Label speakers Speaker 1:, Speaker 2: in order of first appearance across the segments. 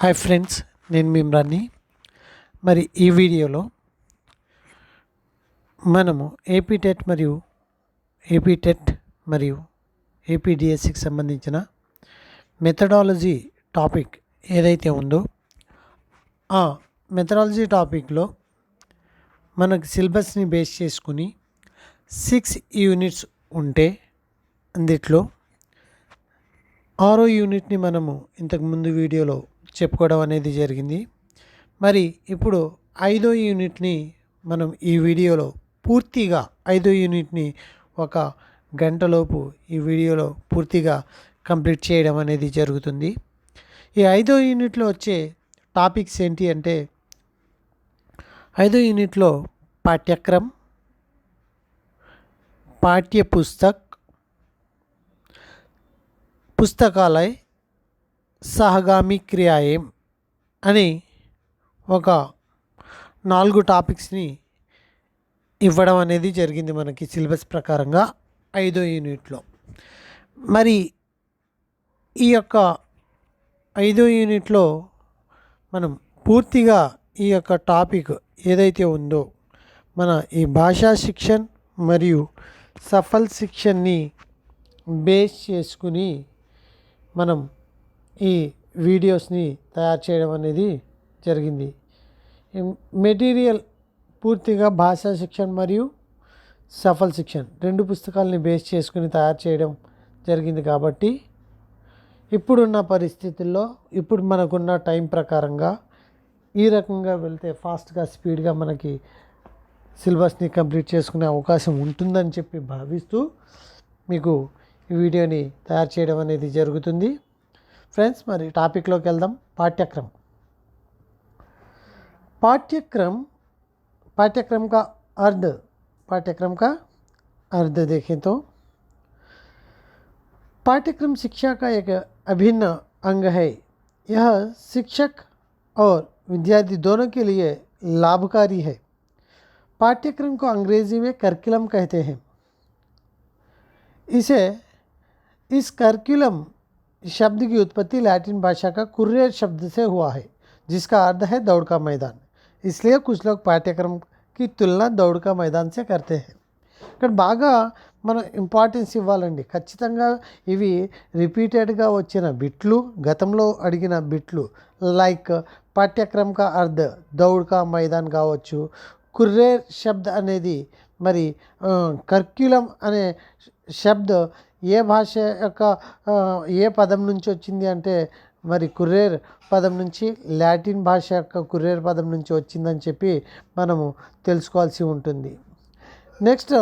Speaker 1: Hi friends, నేను మీ ఇమ్రాన్ని. మరి ఈ వీడియోలో మనము ఏపీటెట్ మరియు ఏపీడిఎస్సికి సంబంధించిన మెథడాలజీ టాపిక్ ఏదైతే ఉందో ఆ మెథడాలజీ టాపిక్లో మనకు సిలబస్ని బేస్ చేసుకుని 6 యూనిట్స్ ఉంటే అందుట్లో 6వ యూనిట్ని మనము ఇంతకుముందు వీడియోలో చెప్పుకోవడం అనేది జరిగింది. మరి ఇప్పుడు 5వ యూనిట్ని మనం ఈ వీడియోలో పూర్తిగా 5వ యూనిట్ని ఒక గంటలోపు ఈ వీడియోలో పూర్తిగా కంప్లీట్ చేయడం అనేది జరుగుతుంది. ఈ 5వ యూనిట్లో వచ్చే టాపిక్స్ ఏంటి అంటే 5వ యూనిట్లో పాఠ్యక్రమ్, పాఠ్య పుస్తక్, పుస్తకాలయ, సహగామి క్రియాయం అని ఒక 4 టాపిక్స్ని ఇవ్వడం అనేది జరిగింది మనకి సిలబస్ ప్రకారంగా 5వ యూనిట్లో. మరి ఈ యొక్క 5వ యూనిట్లో మనం పూర్తిగా ఈ యొక్క టాపిక్ ఏదైతే ఉందో మన ఈ భాషా శిక్షణ మరియు సఫల్ శిక్షణని బేస్ చేసుకుని మనం ఈ వీడియోస్ని తయారు చేయడం అనేది జరిగింది. మెటీరియల్ పూర్తిగా భాషా శిక్షణ మరియు సఫల్ శిక్షణ 2 పుస్తకాలని బేస్ చేసుకుని తయారు చేయడం జరిగింది. కాబట్టి ఇప్పుడున్న పరిస్థితుల్లో ఇప్పుడు మనకున్న టైం ప్రకారంగా ఈ రకంగా వెళ్తే ఫాస్ట్గా స్పీడ్గా మనకి సిలబస్ని కంప్లీట్ చేసుకునే అవకాశం ఉంటుందని చెప్పి భావిస్తూ మీకు ఈ వీడియోని తయారు చేయడం అనేది జరుగుతుంది. ఫ్రెండ్స్, మరి టాపిక్లోకి వెళ్దాం. पाठ्यक्रम का अर्थ देखें तो पाठ्यक्रम शिक्षा का एक अभिन्न अंग है. यह शिक्षक और विद्यार्थी दोनों के लिए लाभकारी है. पाठ्यक्रम को अंग्रेजी में करिकुलम कहते हैं. इस करिकुलम शब्द की उत्पत्ति लैटिन भाषा का कुर्रेर शब्द से हुआ है, जिसका अर्थ है दौड़ का मैदान. इसलिए कुछ लोग पाठ्यक्रम की तुलना दौड़ का मैदान से करते हैं. ఇక్కడ బాగా మనం ఇంపార్టెన్స్ ఇవ్వాలండి. ఖచ్చితంగా ఇవి రిపీటెడ్గా వచ్చిన బిట్లు, గతంలో అడిగిన బిట్లు లైక్ పాఠ్యక్రమ కా అర్ధ దౌడ్ కా మైదాన్ కావచ్చు. కుర్రేర్ శబ్ద అనేది మరి కర్క్యులం అనే శబ్ద ఏ భాష యొక్క ఏ పదం నుంచి వచ్చింది అంటే మరి కుర్రేర్ పదం నుంచి, లాటిన్ భాష యొక్క కుర్రేర్ పదం నుంచి వచ్చిందని చెప్పి మనము తెలుసుకోవాల్సి ఉంటుంది. నెక్స్ట్,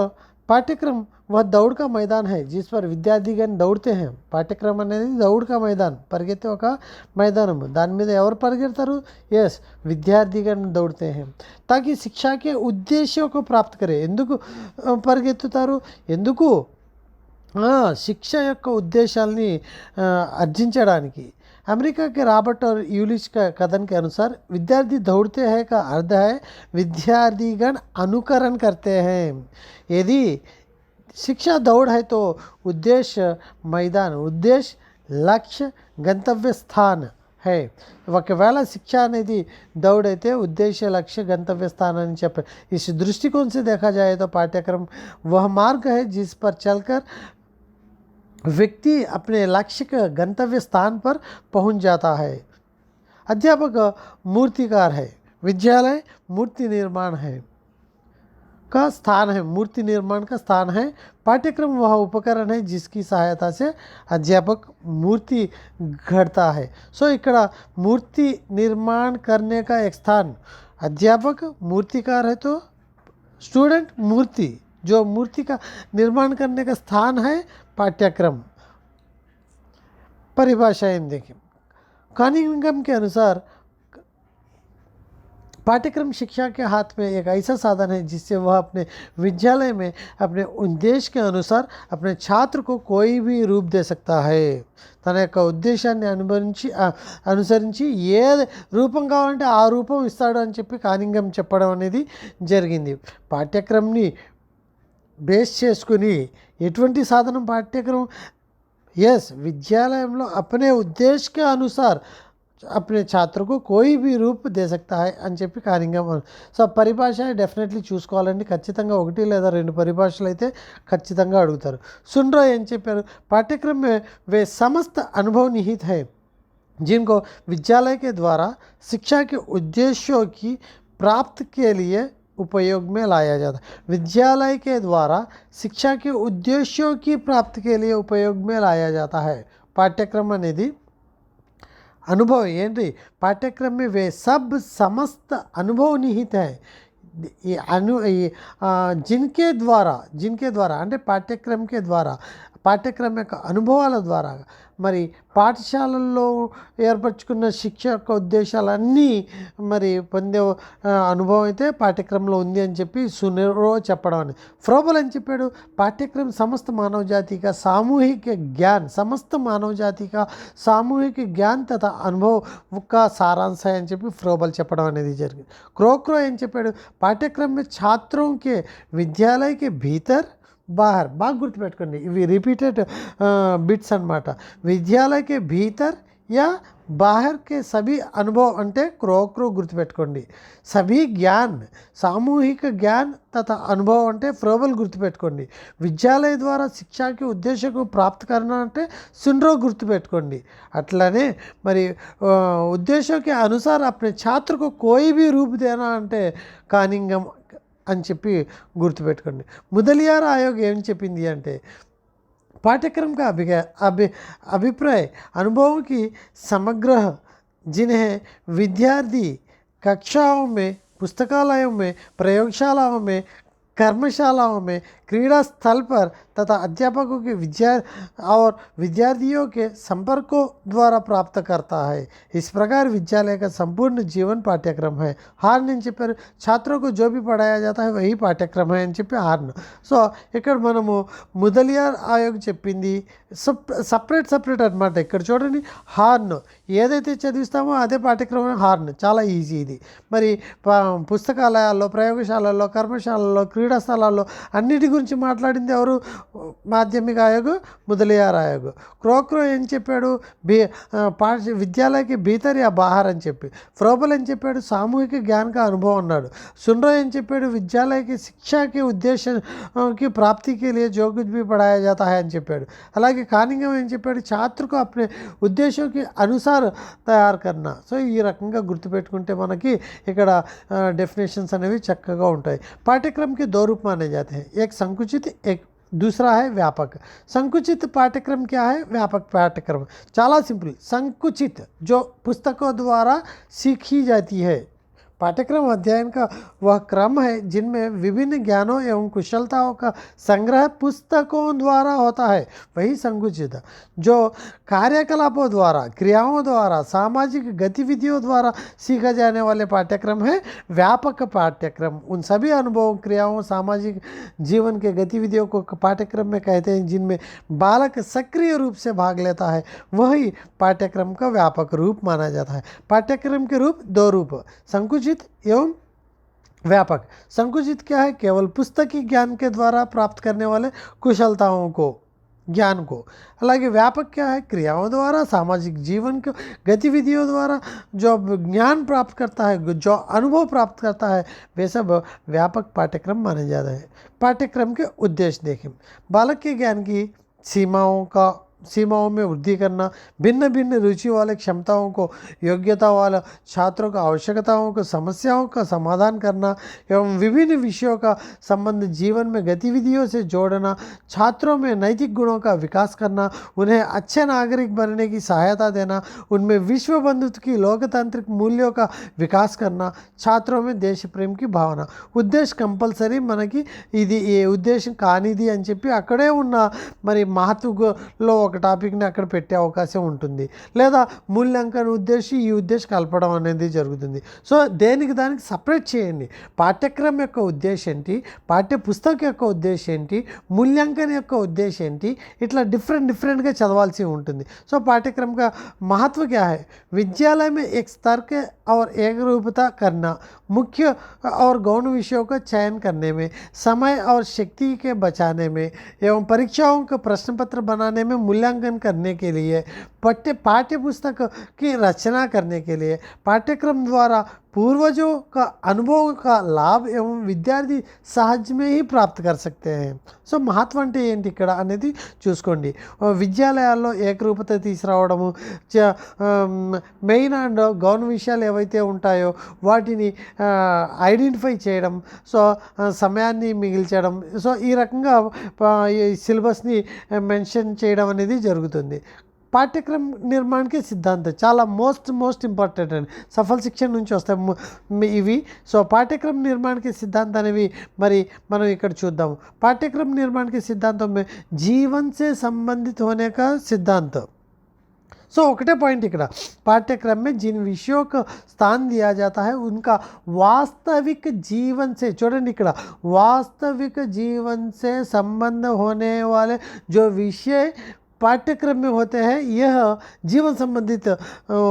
Speaker 1: పాఠ్యక్రम वह दौड़ का मैदान है जिस पर విద్యార్థిగण దౌड़ते हैं. పాఠ్యక్రమం అనేది దౌడ్ కా మైదాన్, పరిగెత్తే ఒక మైదానము. దాని మీద ఎవరు పరిగెడతారు? ఎస్, విద్యార్థిగण దౌड़ते हैं ताकि शिक्षा के उद्देश्यों को प्राप्त करे. ఎందుకు పరిగెత్తుతారు? ఎందుకు? శిక్ష యొక్క ఉద్దేశాలని अर्जिंచడానికి. अमेरिका के रॉबर्ट और यूलिस का कथन के अनुसार विद्यार्थी दौड़ते हैं का अर्थ है विद्यार्थीगण अनुकरण करते हैं. यदि शिक्षा दौड़ है तो उद्देश्य मैदान, उद्देश्य लक्ष्य गंतव्य स्थान है. ఒకవేళ శిక్ష అనేది दौड़ అయితే उद्देश्य लक्ष्य गंतव्य स्थान అని చెప్పారు. इस दृष्टिकोण से देखा जाए तो पाठ्यक्रम वह मार्ग है जिस पर चलकर व्यक्ति अपने लक्ष्य के गंतव्य स्थान पर पहुंच जाता है. अध्यापक मूर्तिकार है, विद्यालय मूर्ति निर्माण है का स्थान है, मूर्ति निर्माण का स्थान है. पाठ्यक्रम वह उपकरण है जिसकी सहायता से अध्यापक मूर्ति घड़ता है. सो ఇక్కడ मूर्ति निर्माण करने का एक स्थान, अध्यापक मूर्तिकार है तो स्टूडेंट मूर्ति, जो मूर्ति का निर्माण करने का स्थान है पाठ्यक्रम. परिभाषाएं देखें. कनिंघम के अनुसार पाठ्यक्रम शिक्षा के हाथ में एक ऐसा साधन है जिससे वह अपने विद्यालय में अपने उद्देश्य के अनुसार अपने छात्र को कोई भी रूप दे सकता है. తన యొక్క ఉద్దేశాన్ని అనుసరించి ఏ రూపం కావాలంటే ఆ రూపం ఇస్తాడు అని చెప్పి కానింగం చెప్పడం అనేది జరిగింది. పాఠ్యక్రమంని బేస్ చేసుకుని ఎటువంటి సాధనం పాఠ్యక్రమం? यस, विद्यालय में अपने उद्देश्य के अनुसार अपने छात्र को कोई भी రూప్ దే सकता है అని చెప్పి కానింగం. సో పరిభాష డెఫినెట్లీ చూసుకోవాలండి. ఖచ్చితంగా ఒకటి లేదా రెండు పరిభాషలు అయితే ఖచ్చితంగా అడుగుతారు. సున్ రో ఏం చెప్పారు, पाठ्यक्रम में वे समस्त अनुभव निहित है जिनको विद्यालय के द्वारा शिक्षा के उद्देश्यों की प्राप्ति के लिए उपयोग में लाया जाता है. विद्यालय के द्वारा शिक्षा के उद्देश्यों की प्राप्ति के लिए उपयोग में लाया जाता है. पाठ्यक्रम అనేది अनुभव ఏంటి, पाठ्यक्रम में वे सब समस्त अनुभव निहित है. जिनके द्वारा అంటే पाठ्यक्रम के द्वारा, పాఠ్యక్రమం యొక్క అనుభవాల ద్వారా మరి పాఠశాలల్లో ఏర్పరచుకున్న శిక్ష యొక్క ఉద్దేశాలన్నీ మరి పొందే అనుభవం అయితే పాఠ్యక్రమంలో ఉంది అని చెప్పి సునెరో చెప్పడం అని. ఫ్రోబల్ అని చెప్పాడు, पाठ्यक्रम समस्त मानव जाति का सामूहिक ज्ञान, समस्त मानव जाति का सामूहिक ज्ञान तथा अनुभव का सारांश है అని చెప్పి ఫ్రోబల్ చెప్పడం అనేది జరిగింది. క్రోక్రో ఏం చెప్పాడు, पाठ्यक्रम में छात्रों के विद्यालय के भीतर बाहर, బాగా గుర్తుపెట్టుకోండి ఇవి రిపీటెడ్ బిట్స్ అన్నమాట. విద్యాలయకే భీతర్ या बाहर के सभी अनुभव అంటే క్రోక్రో గుర్తుపెట్టుకోండి. सभी ज्ञान, सामूहिक ज्ञान तथा अनुभव అంటే ఫ్రోబల్ గుర్తుపెట్టుకోండి. విద్యాలయ ద్వారా శిక్షాకి ఉద్దేశకు ప్రాప్తి करना అంటే సున్రో గుర్తుపెట్టుకోండి. అట్లనే మరి उद्देश्यों के अनुसार अपने छात्र को कोई भी रूप देना అంటే కానింగం అని చెప్పి గుర్తుపెట్టుకోండి. ముదలియార్ ఆయోగ్ ఏం చెప్పింది అంటే, पाठ्यक्रम का अभिप्राय अनुभवों की समग्र जिन्हें विद्यार्थी कक्षाओं में, पुस्तकालयों में, प्रयोगशालाओं में, कर्मशालाओं में, क्रीड़ा स्थल पर तथा अध्यापकों के विद्यार्थियों के संपर्कों द्वारा प्राप्त करता है. इस प्रकार विद्यालय का संपूर्ण जीवन पाठ्यक्रम है. हार्न అని చెప్పారు, छात्रों को जो भी पढ़ाया जाता है वही पाठ्यक्रम है అని చెప్పి హార్న్. సో ఇక్కడ మనము ముదలియార్ ఆయోగ్ చెప్పింది సపరేట్ అనమాట. ఇక్కడ చూడండి, హార్న్ ఏదైతే చదివిస్తామో అదే పాఠ్యక్రమం. హార్న్ చాలా ఈజీ ఇది. మరి పుస్తకాలయాల్లో, ప్రయోగశాలల్లో, కర్మశాలల్లో, క్రీడా స్థలాల్లో అన్నిటి గురించి మాట్లాడింది ఎవరు, మాధ్యమిక ఆయోగ్, ముదలియార్ ఆయోగ్. క్రోక్రో ఏం చెప్పాడు, విద్యాలయకి భీతర్ యా బాహర్ అని చెప్పి. ఫ్రోబల్ ఏం చెప్పాడు, సామూహిక జ్ఞానక అనుభవం అన్నాడు. సున్రో ఏం చెప్పాడు, విద్యాలయకి శిక్షాకి ఉద్దేశంకి ప్రాప్తికి लिए जो कुछ भी पढ़ाया जाता है అని చెప్పాడు. అలాగే కానింగం ఏం చెప్పాడు, ఛాత్రకు అప్నే ఉద్దేశంకి అనుసార్ తయారు కన్నా. సో ఈ రకంగా గుర్తుపెట్టుకుంటే మనకి ఇక్కడ డెఫినేషన్స్ అనేవి చక్కగా ఉంటాయి. पाठ्यक्रम के दो रूप माने जाते हैं, एक संकुचित, एक दूसरा है व्यापक. संकुचित पाठ्यक्रम क्या है, व्यापक पाठ्यक्रम. చాలా సింపుల్. संकुचित जो पुस्तकों द्वारा सीखी जाती है. पाठ्यक्रम अध्ययन का वह क्रम है जिनमें विभिन्न ज्ञानों एवं कुशलताओं का संग्रह पुस्तकों द्वारा होता है, वही संकुचित. जो कार्यकलापों द्वारा, क्रियाओं द्वारा, सामाजिक गतिविधियों द्वारा सीखा जाने वाले पाठ्यक्रम है व्यापक पाठ्यक्रम. उन सभी अनुभवों, क्रियाओं, सामाजिक जीवन के गतिविधियों को पाठ्यक्रम में कहते हैं जिनमें बालक सक्रिय रूप से भाग लेता है, वही पाठ्यक्रम का व्यापक रूप माना जाता है. पाठ्यक्रम के रूप दो रूप, संकुचित एवं व्यापक. संकुचित क्या है, केवल पुस्तकी ज्ञान के द्वारा प्राप्त करने वाले कुशलताओं को, ज्ञान को. అలాగే व्यापक क्या है, क्रियाओं द्वारा, सामाजिक जीवन के गतिविधियों द्वारा जो ज्ञान प्राप्त करता है, जो अनुभव प्राप्त करता है, वे सब व्यापक पाठ्यक्रम माने जाते हैं. पाठ्यक्रम के उद्देश्य देखें. बालक के ज्ञान की सीमाओं में वृद्धि करना, भिन्न भिन्न रुचि वाले क्षमताओं को, योग्यता वाले छात्रों का आवश्यकताओं को, समस्याओं का समाधान करना एवं विभिन्न विषयों का संबंध जीवन में गतिविधियों से जोड़ना, छात्रों में नैतिक गुणों का विकास करना, उन्हें अच्छे नागरिक बनने की सहायता देना, उनमें विश्व बंधुत्व की लोकतांत्रिक मूल्यों का विकास करना, छात्रों में देश प्रेम की भावना. ఉద్దేశం కంపల్సరీ మనకి ఇది ఏ ఉద్దేశం కానిది అని చెప్పి అక్కడే ఉన్న మరి మహత్వలో ఒక టాపిక్ని అక్కడ పెట్టే అవకాశం ఉంటుంది, లేదా మూల్యాంకన ఉద్దేశం ఈ ఉద్దేశం కలపడం అనేది జరుగుతుంది. సో దేనికి దానికి సపరేట్ చేయండి. పాఠ్యక్రమం యొక్క ఉద్దేశం ఏంటి, పాఠ్య పుస్తకం యొక్క ఉద్దేశం ఏంటి, మూల్యాంకన యొక్క ఉద్దేశం ఏంటి, ఇట్లా డిఫరెంట్గా చదవాల్సి ఉంటుంది. సో पाठ्यक्रम का महत्व क्या है, विद्यालय में एक स्तर के और एक रूपता करना, मुख्य और गौण विषयों का चयन करने में, समय और शक्ति के बचाने में एवं परीक्षाओं का प्रश्न पत्र बनाने में मूल्य मूल्यांकन करने के लिए, पाठ्य पुस्तक की रचना करने के लिए, पाठ्यक्रम द्वारा पूर्वजों का अनुभव का लाभ एवं विद्यार्थी सहज में ही प्राप्त कर सकते हैं. సో మహత్వం అంటే ఏంటి ఇక్కడ అనేది చూసుకోండి. విద్యాలయాల్లో ఏకరూపత తీసుకురావడము, మెయిన్ అండ్ గౌన్ విషయాలు ఏవైతే ఉంటాయో వాటిని ఐడెంటిఫై చేయడం, సో సమయాన్ని మిగిల్చడం, సో ఈ రకంగా ఈ సిలబస్ని మెన్షన్ చేయడం అనేది జరుగుతుంది. పాఠ్యక్రమ నిర్మాణానికి సిద్ధాంతం చాలా మోస్ట్ ఇంపార్టెంట్ అండి. సఫల్ శిక్షణ నుంచి వస్తాయి ఇవి. సో పాఠ్యక్రమ నిర్మాణానికి సిద్ధాంతం అనేవి మరి మనం ఇక్కడ చూద్దాము. पाठ्यक्रम निर्माण के सिद्धांतों में जीवन से संबंधित होने का सिद्धांत. सो ఒకటే పాయింట్ ఇక్కడ, पाठ्यक्रम में जिन विषयों को स्थान दिया जाता है उनका वास्तविक जीवन से, చూడండి ఇక్కడ वास्तविक जीवन से संबंध होने वाले जो विषय पाठ्यक्रम में होते हैं यह जीवन संबंधित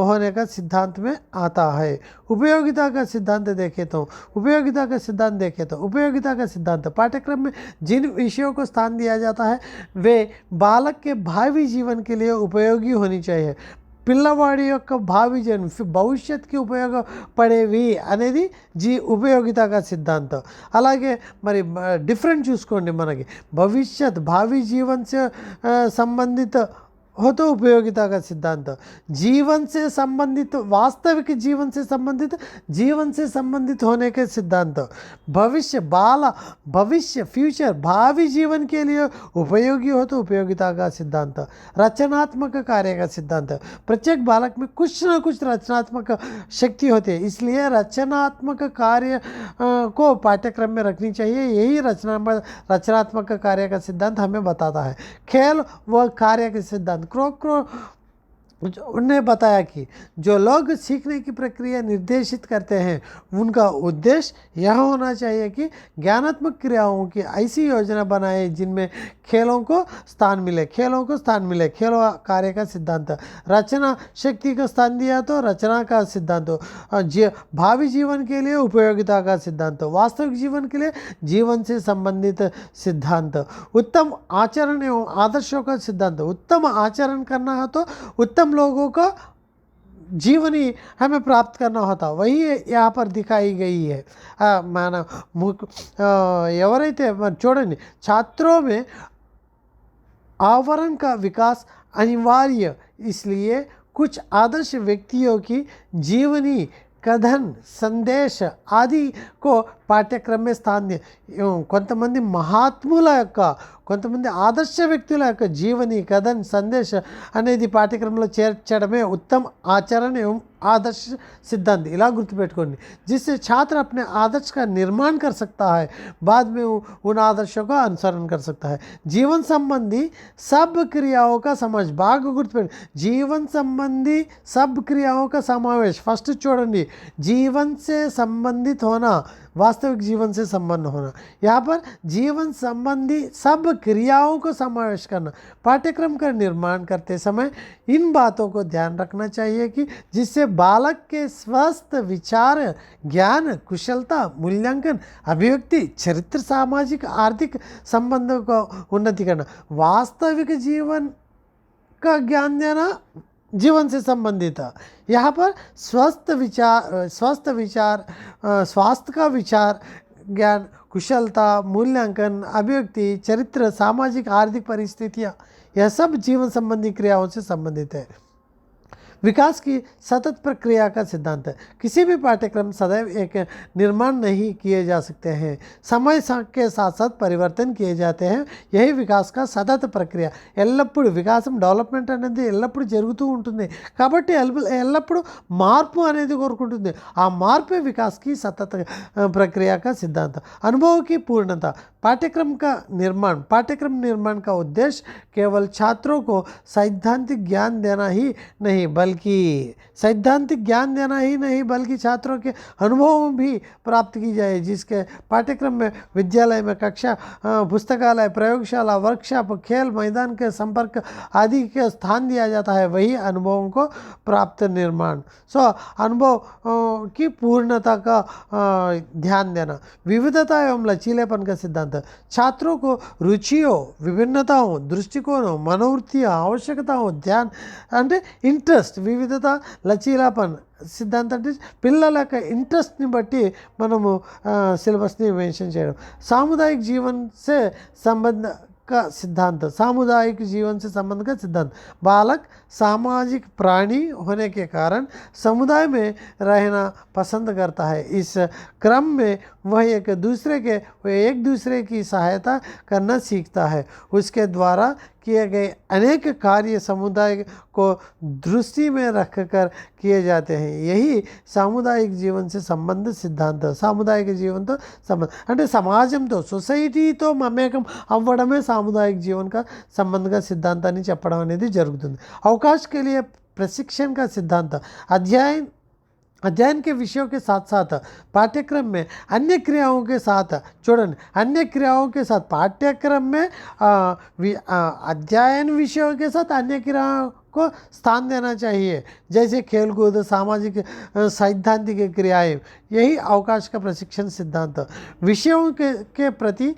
Speaker 1: होने का सिद्धांत में आता है. उपयोगिता का सिद्धांत देखें तो उपयोगिता का सिद्धांत पाठ्यक्रम में जिन विषयों को स्थान दिया जाता है वे बालक के भावी जीवन के लिए उपयोगी होनी चाहिए. పిల్లవాడి యొక్క భావి జీవనం భవిష్యత్తుకి ఉపయోగపడేవి అనేది ఉపయోగితగా సిద్ధాంతం. అలాగే మరి డిఫరెంట్ చూసుకోండి, మనకి భవిష్యత్ భావి జీవన్ से संबंधित हो तो उपयोगिता का सिद्धांत, जीवन से संबंधित वास्तविक जीवन से संबंधित होने के सिद्धांत, भविष्य फ्यूचर भावी जीवन के लिए उपयोगी हो तो उपयोगिता का सिद्धांत, रचनात्मक कार्य का सिद्धांत. प्रत्येक बालक में कुछ न कुछ रचनात्मक शक्ति होती है, इसलिए रचनात्मक कार्य को पाठ्यक्रम में रखनी चाहिए. यही रचनात्मक कार्य का सिद्धांत हमें बताता है. खेल व कार्य के सिद्धांत क्रो उन्होंने बताया कि जो लोग सीखने की प्रक्रिया निर्देशित करते हैं उनका उद्देश्य यह होना चाहिए कि ज्ञानात्मक क्रियाओं की ऐसी योजना बनाए जिनमें खेलों को स्थान मिले. खेल कार्य का सिद्धांत, रचना शक्ति का स्थान दिया तो रचना का सिद्धांत, भावी जीवन के लिए उपयोगिता का सिद्धांत, वास्तविक जीवन के लिए जीवन से संबंधित सिद्धांत, उत्तम आचरण एवं आदर्शों का सिद्धांत. उत्तम आचरण करना है तो उत्तम लोगों का जीवनी हमें प्राप्त करना होता, वही यहाँ पर दिखाई गई है. మన ఎవరైతే చూడండి, छात्रों में आवरण का विकास अनिवार्य, इसलिए कुछ आदर्श व्यक्तियों की जीवनी कथन संदेश आदि को పాఠ్యక్రమ में स्थान दिए. కొంతమంది మహాత్ముల యొక్క, కొంతమంది ఆదర్శ వ్యక్తుల యొక్క జీవని కథన్ సందేశ అనేది పాఠ్యక్రమంలో చేర్చడమే उत्तम आचरण एवं आदर्श सिद्धांत. ఇలా గుర్తుపెట్టుకోండి, जिससे छात्र अपने आदर्श का निर्माण कर सकता है, बाद में उन आदर्शों का अनुसरण कर सकता है. जीवन संबंधी सब क्रियाओं का समावेश, బాగా గుర్తుపెట్టుకోండి, जीवन संबंधी सब क्रियाओं का समावेश. फर्स्ट చూడండి, जीवन से संबंधित होना, वास्तविक जीवन से संबंध होना. यहाँ पर जीवन संबंधी सब क्रियाओं को समावेश करना. पाठ्यक्रम का निर्माण करते समय इन बातों को ध्यान रखना चाहिए कि जिससे बालक के स्वस्थ विचार, ज्ञान, कुशलता, मूल्यांकन, अभिव्यक्ति, चरित्र, सामाजिक आर्थिक संबंधों को उन्नति करना. वास्तविक जीवन का ज्ञान देना जीवन से संबंधित है. यहाँ पर स्वास्थ्य का विचार, ज्ञान, कुशलता, मूल्यांकन, अभिव्यक्ति, चरित्र, सामाजिक आर्थिक परिस्थितियाँ, यह सब जीवन संबंधी क्रियाओं से संबंधित है. विकास की सतत प्रक्रिया का सिद्धांत है. किसी भी पाठ्यक्रम सदैव एक निर्माण नहीं किए जा सकते हैं, समय के साथ साथ परिवर्तन किए जाते हैं. यही विकास का सतत प्रक्रिया. ఎల్లప్పుడు వికాసం, డెవలప్మెంట్ అనేది ఎల్లప్పుడు జరుగుతూ ఉంటుంది, కాబట్టి ఎల్లప్పుడు మార్పు అనేది కోరుకుంటుంది. ఆ మార్పే विकास की सतत प्रक्रिया का सिद्धांत. अनुभव की पूर्णता, पाठ्यक्रम निर्माण का उद्देश्य केवल छात्रों को सैद्धांतिक ज्ञान देना ही नहीं बल्कि बल्कि सैद्धांतिक ज्ञान देना ही नहीं बल्कि छात्रों के अनुभव भी प्राप्त की जाए, जिसके पाठ्यक्रम में विद्यालय में कक्षा, पुस्तकालय, प्रयोगशाला, वर्कशॉप, खेल मैदान के संपर्क आदि के स्थान दिया जाता है, वही अनुभवों को प्राप्त निर्माण। अनुभव की पूर्णता का ध्यान देना। विविधता एवं लचीलेपन का सिद्धांत छात्रों को रुचियों, विभिन्नताओं, दृष्टिकोणों, मनोवृत्तियों, आवश्यकताओं, ध्यान అంటే ఇంట్రెస్ట్, వివిధత, లచీలాపన్ సిద్ధాంతం అంటే పిల్లల యొక్క ఇంట్రెస్ట్ని బట్టి మనము సిలబస్ని మెన్షన్ చేయడం। सामुदायिक जीवन से संबंध का सिद्धांत, सामुदायिक जीवन से संबंध का सिद्धांत। बालक सामाजिक प्राणी होने के कारण समुदाय में रहना पसंद करता है। इस क्रम में वह एक दूसरे की सहायता करना सीखता है। उसके द्वारा किए गए अनेक कार्य समुदाय को दृष्टि में रखकर किए जाते हैं। यही सामुदायिक जीवन से संबंध सिद्धांत। सामुदायिक जीवन तो संबंध అంటే సమాజంతో, సొసైటీతో మమేకం అవ్వడమే సాముదాయిక जीवन का संबंध का సిద్ధాంతాన్ని చెప్పడం అనేది జరుగుతుంది। अवकाश के लिए प्रशिक्षण का सिद्धांत अध्ययन के विषयों के साथ साथ पाठ्यक्रम में अन्य क्रियाओं के साथ, చూడండి, अन्य क्रियाओं के साथ पाठ्यक्रम में अध्ययन विषयों के साथ अन्य क्रियाओं को स्थान देना चाहिए, जैसे खेलकूद, सामाजिक, सैद्धांतिक क्रियाएं। यही अवकाश का प्रशिक्षण सिद्धांत। विषयों के प्रति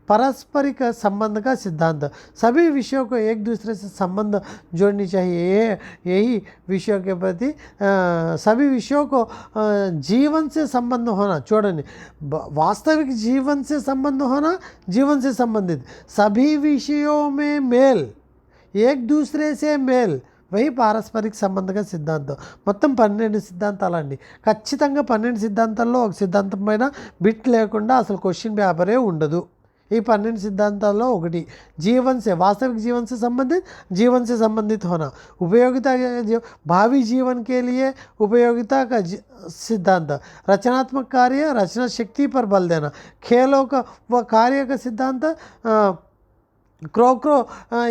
Speaker 1: पारस्परिक संबंध का सिद्धांत। सभी विषयों को एक दूसरे से संबंध जोड़नी चाहिए। यही विषयों के प्रति सभी विषयों को जीवन से संबंध होना, చూడండి, वास्तविक जीवन से संबंध होना, जीवन से संबंधित सभी विषयों में मेल, एक दूसरे से मेल, वही పారస్పరిక సంబంధక సిద్ధాంతం। మొత్తం 12 సిద్ధాంతాలండి। ఖచ్చితంగా 12 సిద్ధాంతాల్లో ఒక సిద్ధాంతం పైన బిట్ లేకుండా అసలు క్వశ్చన్ పేపరే ఉండదు। ఈ 12 सिद्धांताల్లో ఒకటి जीवन से, वास्तविक जीवन से संबंधित होना, उपयोगिता, भावी जीवन के लिए उपयोगिता का सिद्धांत, रचनात्मक कार्य, रचना शक्ति पर बल देना, खेलों का व कार्य का सिद्धांत। క్రో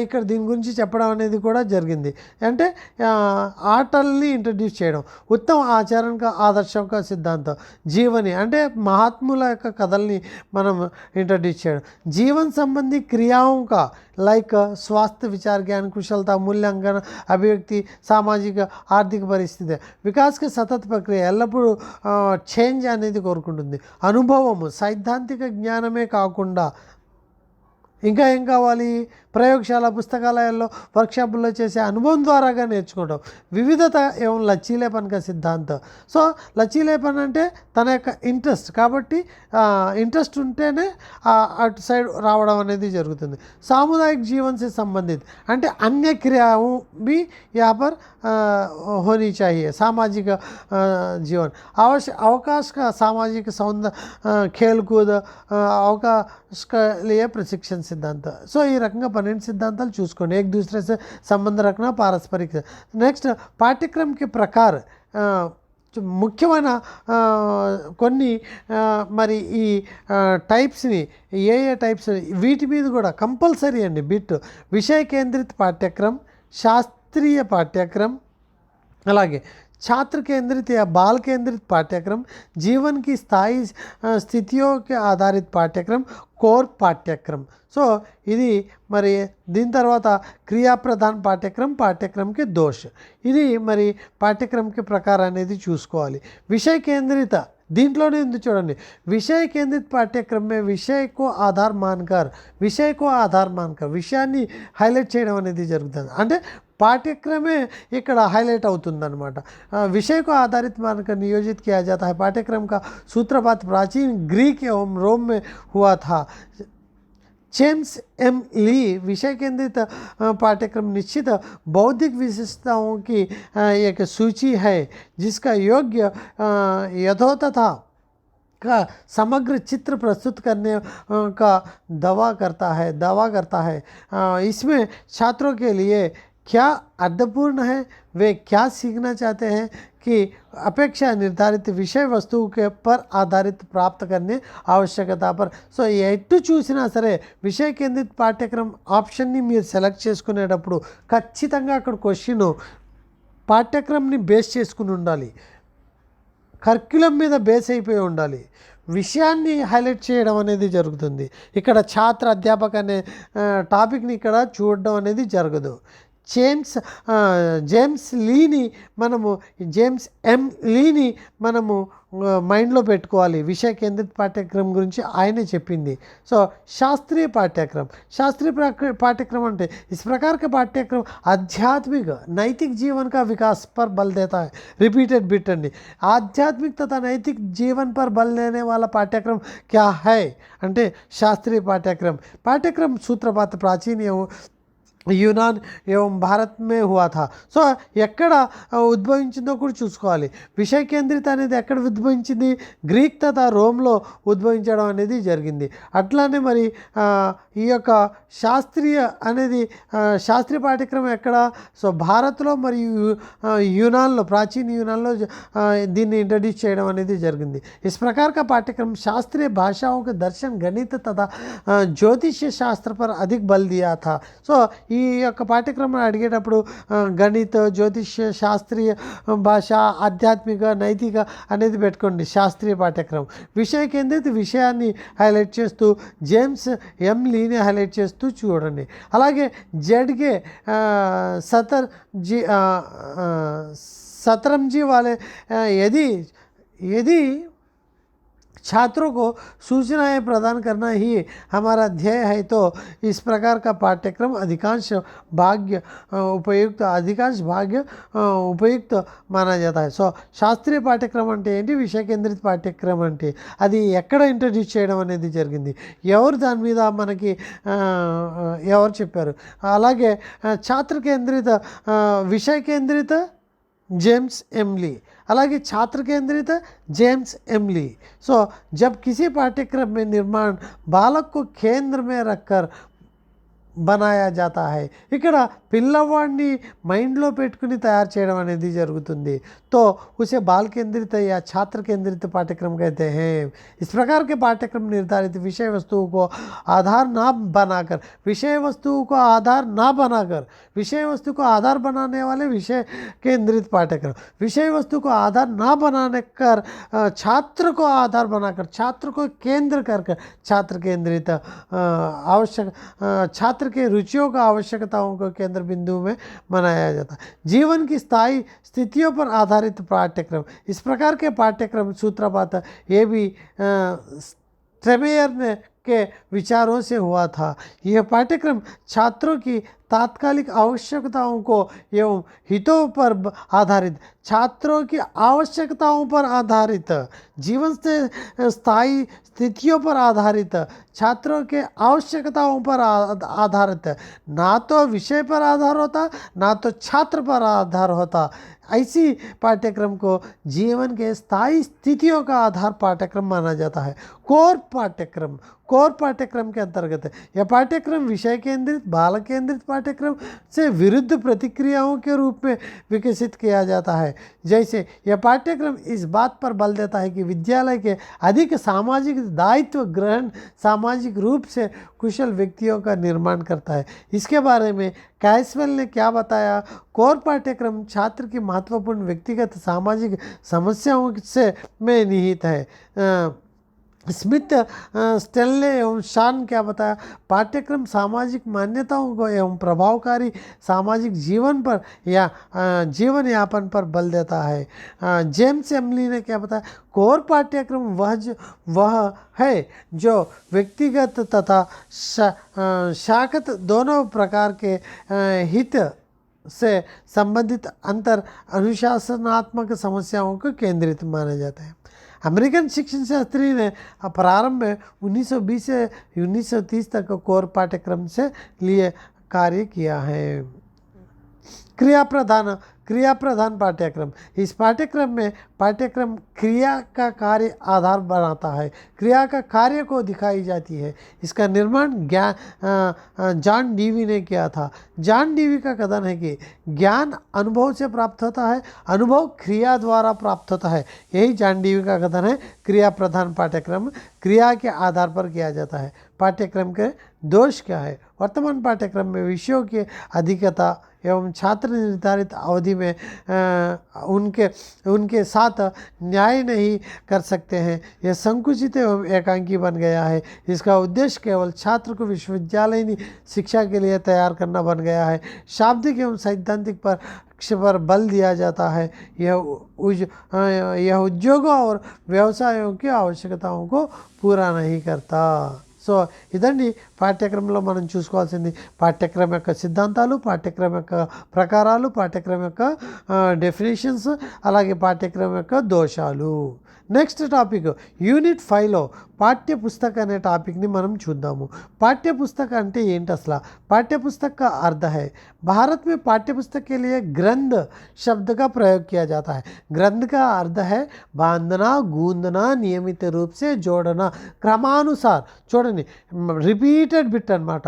Speaker 1: ఇక్కడ దీని గురించి చెప్పడం అనేది కూడా జరిగింది। అంటే ఆటల్ని ఇంట్రడ్యూస్ చేయడం। ఉత్తమ ఆచరణ का ఆదర్శం का సిద్ధాంత, జీవని అంటే మహాత్ముల యొక్క కథల్ని మనం ఇంట్రడ్యూస్ చేయడం। जीवन संबंधी क्रियाओं का लाइक स्वास्थ्य, विचार, ज्ञान, कुशलता, मूल्यांकन, अभिव्यक्ति, सामाजिक, आर्थिक परिस्थिति, विकास के सतत प्रक्रिయ ఎల్లప్పుడూ చేంజ్ అనేది కోరుకుంటుంది। అనుభవము సైద్ధాంతిక జ్ఞానమే కాకుండా ఇంకా ఏం కావాలి, ప్రయోగశాల, పుస్తకాలయాల్లో, వర్క్షాపుల్లో చేసే అనుభవం ద్వారాగా నేర్చుకోవడం। వివిధత ఏం లచీలేపన్ का సిద్ధాంత। లచీలేపన్ అంటే తన యొక్క ఇంట్రెస్ట్, కాబట్టి ఇంట్రెస్ట్ ఉంటేనే అటు సైడ్ రావడం అనేది జరుగుతుంది। सामुदायिक जीवन से संबंधित అంటే अन्य क्रियाओं भी यहाँ पर होनी चाहिए। सामाजिक जीवन, अवकाश का सामाजिक खेलकूद, अवकाश के लिए प्रशिक्षण सिद्धांत। ఈ రకంగా 12 सिद्धांताలు చూసుకోండి। एक दूसरे से संबंध रखना, पारस्परिक। नेक्स्ट पाठ्यक्रम के प्रकार, ముఖ్యమైన కొన్ని మరి ఈ టైప్స్ని, ఏ టైప్స్, వీటి మీద కూడా కంపల్సరీ అండి బిట్। విషయ కేంద్రిత पाठ्यक्रम, शास्त्रीय पाठ्यक्रम, అలాగే छात्र केंद्रित या बाल केंद्रित पाठ्यक्रम, जीवन की स्थायी स्थितियों के आधारित पाठ्यक्रम, कोर पाठ्यक्रम। ఇది మరి దీని తర్వాత క్రియా ప్రధాన పాఠ్యక్రम के दोष, ఇది మరి పాఠ్యక్రम के ప్రకారం అనేది చూసుకోవాలి। విషయ కేంద్రిత దీంట్లోనే ఉంది చూడండి। విషయ కేంద్రిత पाठ्यक्रम में विषय को आधार मानकर విషయాన్ని హైలైట్ చేయడం అనేది జరుగుతుంది। అంటే पाठ्यक्रमे ఇక్కడ हाईलाइट అవుతుందన్నమాట। विषय को आधारित मानकर नियोजित किया जाता है। पाठ्यक्रम का सूत्रपात प्राचीन ग्रीक एवं रोम में हुआ था। जेम्स एम ली विषय केंद्रित पाठ्यक्रम निश्चित बौद्धिक विशेषताओं की एक सूची है, जिसका योग्य यथोतथा का समग्र चित्र प्रस्तुत करने का दावा करता है। इसमें छात्रों के लिए क्या अर्थपूर्ण है, वे क्या सीखना चाहते हैं कि अपेक्षा निर्धारित विषय वस्तु के पर आधारित प्राप्त करने आवश्यकता पर। ఎటు చూసినా సరే విషయ కేంద్రిత పాఠ్యక్రమం ఆప్షన్ని మీరు సెలెక్ట్ చేసుకునేటప్పుడు ఖచ్చితంగా అక్కడ క్వశ్చన్ పాఠ్యక్రమంని బేస్ చేసుకుని ఉండాలి, కర్క్యులం మీద బేస్ అయిపోయి ఉండాలి, విషయాన్ని హైలైట్ చేయడం అనేది జరుగుతుంది. ఇక్కడ ఛాత్ర అధ్యాపక అనే టాపిక్ని ఇక్కడ చూడడం అనేది జరగదు. జేమ్స్ లీని మనము మైండ్లో పెట్టుకోవాలి. విషయ కేంద్రిత పాఠ్యక్రమం గురించి ఆయనే చెప్పింది. సో शास्त्रीय पाठ्यक्रम అంటే इस प्रकार का पाठ्यक्रम आध्यात्मिक नैतिक जीवन का विकास पर बल देता है. रिपीटेड बिट अंडी, आध्यात्मिक तथा नैतिक जीवन पर बल देने वाला पाठ्यक्रम क्या है అంటే शास्त्रीय पाठ्यक्रम सूत्रपात प्राचीन यूनान एवं भारत में हुआ था. సో ఎక్కడ ఉద్భవించిందో కూడా చూసుకోవాలి. విషయ కేంద్రిత అనేది ఎక్కడ ఉద్భవించింది? గ్రీక్ తథా రోమ్లో ఉద్భవించడం అనేది జరిగింది. అట్లానే మరి ఈ యొక్క శాస్త్రీయ పాఠ్యక్రమం ఎక్కడ? సో భారత్లో మరియు యూనాన్లో, ప్రాచీన యూనాన్లో దీన్ని ఇంట్రడ్యూస్ చేయడం అనేది జరిగింది. इस प्रकार का पाठ्यक्रम शास्त्रीय भाषाओं के दर्शन, गणित तथा ज्योतिष्य शास्त्र पर अधिक बल दिया था. సో ఈ యొక్క పాఠ్యక్రమం అడిగేటప్పుడు గణిత, జ్యోతిష్య, శాస్త్రీయ భాష, ఆధ్యాత్మిక, నైతిక అనేది పెట్టుకోండి శాస్త్రీయ పాఠ్యక్రమం. విషయ కేంద్రిత విషయాన్ని హైలైట్ చేస్తూ జేమ్స్ లీని హైలైట్ చేస్తూ చూడండి. అలాగే జడ్గే सतरंजी वाले यदि छात्रों को सूचनाएं प्रदान करना ही हमारा ध्येय है तो इस प्रकार का पाठ्यक्रम अधिकांश भाग्य उपयुक्त माना जाता है. సో శాస్త్రీయ పాఠ్యక్రమం అంటే ఏంటి, విషయ కేంద్రిత పాఠ్యక్రమం అంటే అది ఎక్కడ ఇంట్రడ్యూస్ చేయడం అనేది జరిగింది, ఎవరు దాని మీద మనకి ఎవరు చెప్పారు. అలాగే ఛాత్ర కేంద్రిత విషయ కేంద్రిత जेम्स ली, అలాగే छात्र केंद्रित जेम्स ली. सो जब किसी पाठ्यक्रम में निर्माण बालक को केंद्र में रखकर बनाया जाता है, ఇక్కడ పిల్లవాడిని మైండ్లో పెట్టుకుని తయారు చేయడం అనేది జరుగుతుంది. तो उसे बाल केंद्रित या छात्र केंद्रित पाठ्यक्रम कहते हैं. इस प्रकार के पाठ्यक्रम निर्धारित विषय वस्तुओं को आधार ना बनाकर विषय वस्तु को आधार बनाने वाले विषय केंद्रित पाठ्यक्रम, विषय वस्तु को आधार ना बनाने कर छात्र को आधार बनाकर, छात्र को केंद्र कर छात्र केंद्रित छात्र के रुचियों का, आवश्यकताओं को केंद्र बिंदु में बनाया जाता है. जीवन की स्थायी स्थितियों पर आधारित पाठ्यक्रम, इस प्रकार के पाठ्यक्रम सूत्रपात ये भी स्ट्रेमेयर के विचारों से हुआ था. यह पाठ्यक्रम छात्रों की तात्कालिक आवश्यकताओं को एवं हितों पर आधारित, छात्रों की आवश्यकताओं पर आधारित, जीवन से स्थायी स्थितियों पर आधारित, छात्रों के आवश्यकताओं पर आधारित, ना तो विषय पर आधार होता ना तो छात्र पर आधार होता. ऐसी पाठ्यक्रम को जीवन के स्थायी स्थितियों का आधार पाठ्यक्रम माना जाता है. कोर पाठ्यक्रम के अंतर्गत यह पाठ्यक्रम विषय केंद्रित, बाल केंद्रित पाठ्यक्रम से विरुद्ध प्रतिक्रियाओं के रूप में विकसित किया जाता है. जैसे यह पाठ्यक्रम इस बात पर बल देता है कि विद्यालय के अधिक सामाजिक दायित्व ग्रहण सामाजिक रूप से कुशल व्यक्तियों का निर्माण करता है. इसके बारे में कैस्वेल ने क्या बताया? कोर पाठ्यक्रम छात्र की महत्वपूर्ण व्यक्तिगत सामाजिक समस्याओं से में निहित है. स्मिथ, स्टेनले एवं शान क्या बताया? पाठ्यक्रम सामाजिक मान्यताओं को एवं प्रभावकारी सामाजिक जीवन पर या जीवन यापन पर बल देता है. जेम्स ली ने क्या बताया? कोर पाठ्यक्रम वह है जो व्यक्तिगत तथा शाखत दोनों प्रकार के हित से संबंधित अंतर अनुशासनात्मक समस्याओं को केंद्रित माना जाता है. अमेरिकन शिक्षण शास्त्री ने प्रारंभ में 1920 से 1930 तक कोर पाठ्यक्रम से लिए कार्य किया है. क्रिया प्रधान पाठ्यक्रम, इस पाठ्यक्रम में पाठ्यक्रम क्रिया का कार्य आधार बनाता है, क्रिया का कार्य को दिखाई जाती है. इसका निर्माण जॉन डीवी ने किया था. जॉन डीवी का कथन है कि ज्ञान अनुभव से प्राप्त होता है, अनुभव क्रिया द्वारा प्राप्त होता है. यही जॉन डीवी का कथन है. क्रिया प्रधान पाठ्यक्रम क्रिया के आधार पर किया जाता है. पाठ्यक्रम के दोष क्या है। वर्तमान पाठ्यक्रम में विषयों की अधिकता एवं छात्र निर्धारित अवधि में उनके साथ न्याय नहीं कर सकते हैं। यह संकुचित एवं एकांकी बन गया है। इसका उद्देश्य केवल छात्र को विश्वविद्यालयीन शिक्षा के लिए तैयार करना बन गया है। शाब्दिक एवं सैद्धांतिक पर बल दिया जाता है। यह उद्योगों और व्यवसायों की आवश्यकताओं को पूरा नहीं करता। సో ఇదండి పాఠ్యక్రమంలో మనం చూసుకోవాల్సింది. పాఠ్యక్రమం యొక్క సిద్ధాంతాలు, పాఠ్యక్రమం యొక్క ప్రకారాలు, పాఠ్యక్రమం యొక్క డెఫినేషన్స్, అలాగే పాఠ్యక్రమం యొక్క దోషాలు. నెక్స్ట్ టాపిక్ యూనిట్ 5లో पाठ्यपुस्तक अने टॉपिक మనం చూద్దాము. पाठ्यपुस्तक అంటే ఏంటి అసలు? पाठ्यपुस्तक का अर्थ है भारत में पाठ्यपुस्तक के लिए ग्रंथ शब्द का प्रयोग किया जाता है. ग्रंथ का अर्थ है बांधना, गूंदना, नियमित रूप से जोड़ना, क्रमानुसार. చూడండి रिपीटेड बिट అన్నమాట.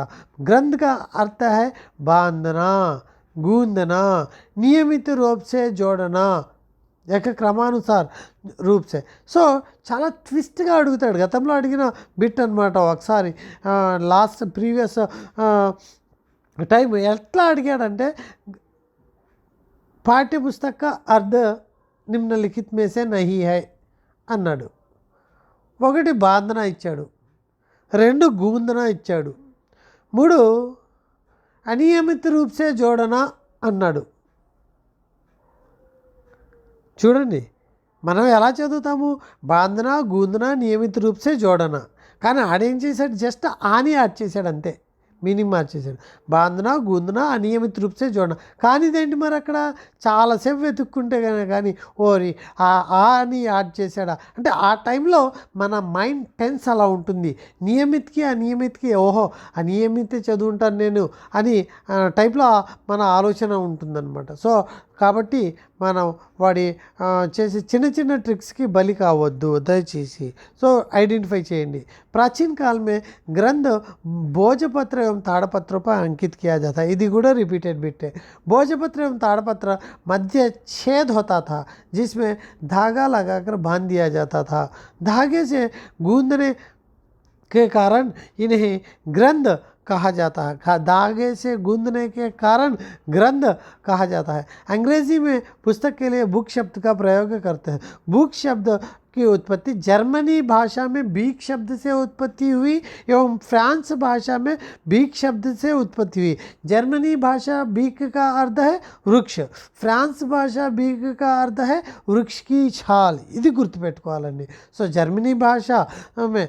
Speaker 1: ग्रंथ का अर्थ है बांधना, गूंदना, नियमित रूप से जोड़ना, एक क्रमानुसार रूप से. సో చాలా ట్విస్ట్గా అడుగుతాడు. గతంలో అడిగిన బిట్ అనమాట. ఒకసారి లాస్ట్ ప్రీవియస్ టైం ఎట్లా అడిగాడంటే పాఠ్యపుస్తక का अर्थ निम्नलिखित में से नहीं है అన్నాడు. ఒకటి బాంధన ఇచ్చాడు, 2 గూందన ఇచ్చాడు, 3 అనియమిత రూప్ సే జోడన అన్నాడు. చూడండి మనం ఎలా చదువుతాము? బాంధన, గూందన, నియమిత రూప్ సే జోడన. కానీ ఆడేం చేశాడు? జస్ట్ ఆని యాడ్ చేశాడు అంతే, మీనింగ్ మార్చేశాడు. బాంధన, గూందన, అనియమిత రూప్ సే జోడన. కానీ ఇదేంటి మరి అక్కడ చాలాసేపు వెతుక్కుంటే కానీ ఓరి అని యాడ్ చేశాడా అంటే ఆ టైంలో మన మైండ్ టెన్స్ అలా ఉంటుంది. నియమిత్కి అనియమిత్కి ఓహో అనియమిత చదువుంటాను నేను అని టైప్లో మన ఆలోచన ఉంటుందన్నమాట. సో కాబట్టి మనం వాడి చేసే చిన్న చిన్న ట్రిక్స్కి బలి కావద్దు దయచేసి. సో ఐడెంటిఫై చేయండి. प्राचीन काल में ग्रंथ भोजपत्र एवं ताड़पत्रों पर अंकित किया जाता है. ఇది కూడా रिपीटेड बिट है. भोजपत्र एवं ताड़पत्र मध्य छेद होता था जिसमें धागा लगाकर बांध दिया जाता था. धागे से गूंदने के कारण इन्हें ग्रंथ कहा जाता है. धागे से गूंदने के कारण ग्रंथ कहा जाता है. अंग्रेजी में पुस्तक के लिए बुक शब्द का प्रयोग करते हैं. बुक शब्द की उत्पत्ति जर्मनी भाषा में बीक शब्द से उत्पत्ति हुई एवं फ्रांस भाषा में बीक शब्द से उत्पत्ति हुई. जर्मनी भाषा बीक का अर्थ है वृक्ष, फ्रांस भाषा बीक का अर्थ है वृक्ष की छाल. ఇది గుర్తుపెట్టుకోవాలండి. సో जर्मनी भाषा में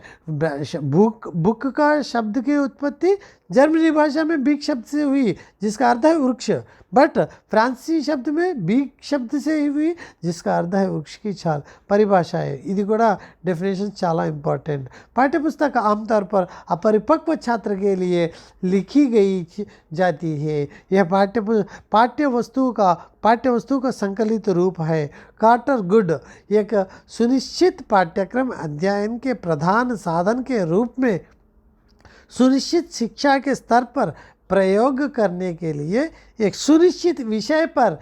Speaker 1: बुक का शब्द की उत्पत्ति जर्मनी भाषा में बीक शब्द से हुई जिसका अर्थ है वृक्ष. बट फ्रांसीसी शब्द में बीक शब्द से ही हुई जिसका अर्थ है वृक्ष की छाल. परिभाषा है, ఇది కూడా डेफिनेशन చాలా इंपॉर्टेंट. पाठ्यपुस्तक आमतौर पर अपरिपक्व छात्र के लिए लिखी गई जाती है. यह पाठ्य वस्तु का संकलित रूप है. कार्टर गुड एक सुनिश्चित पाठ्यक्रम अध्ययन के प्रधान साधन के रूप में सुनिश्चित शिक्षा के स्तर पर प्रयोग करने के लिए एक सुनिश्चित विषय पर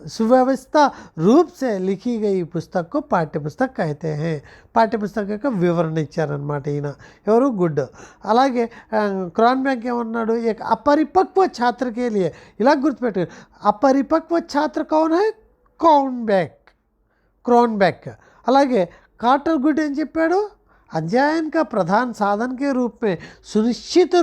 Speaker 1: सुव्यवस्था रूप से लिखी गई पुस्तक को पाठ्यपुस्तक कहते हैं. పాఠ్యపుస్తకం యొక్క వివరణ ఇచ్చారనమాట ఈయన ఎవరు గుడ్. అలాగే క్రాన్బ్యాక్ ఏమన్నాడు? एक अपरिपक्व छात्र के लिए ఇలా గుర్తుపెట్టు. अपरिपक्व छात्र कौन है? క్రాన్బ్యాక్. అలాగే కార్టర్ గుడ్ ఏం చెప్పాడు? अध्ययन का प्रधान साधन के रूप में सुनिश्चित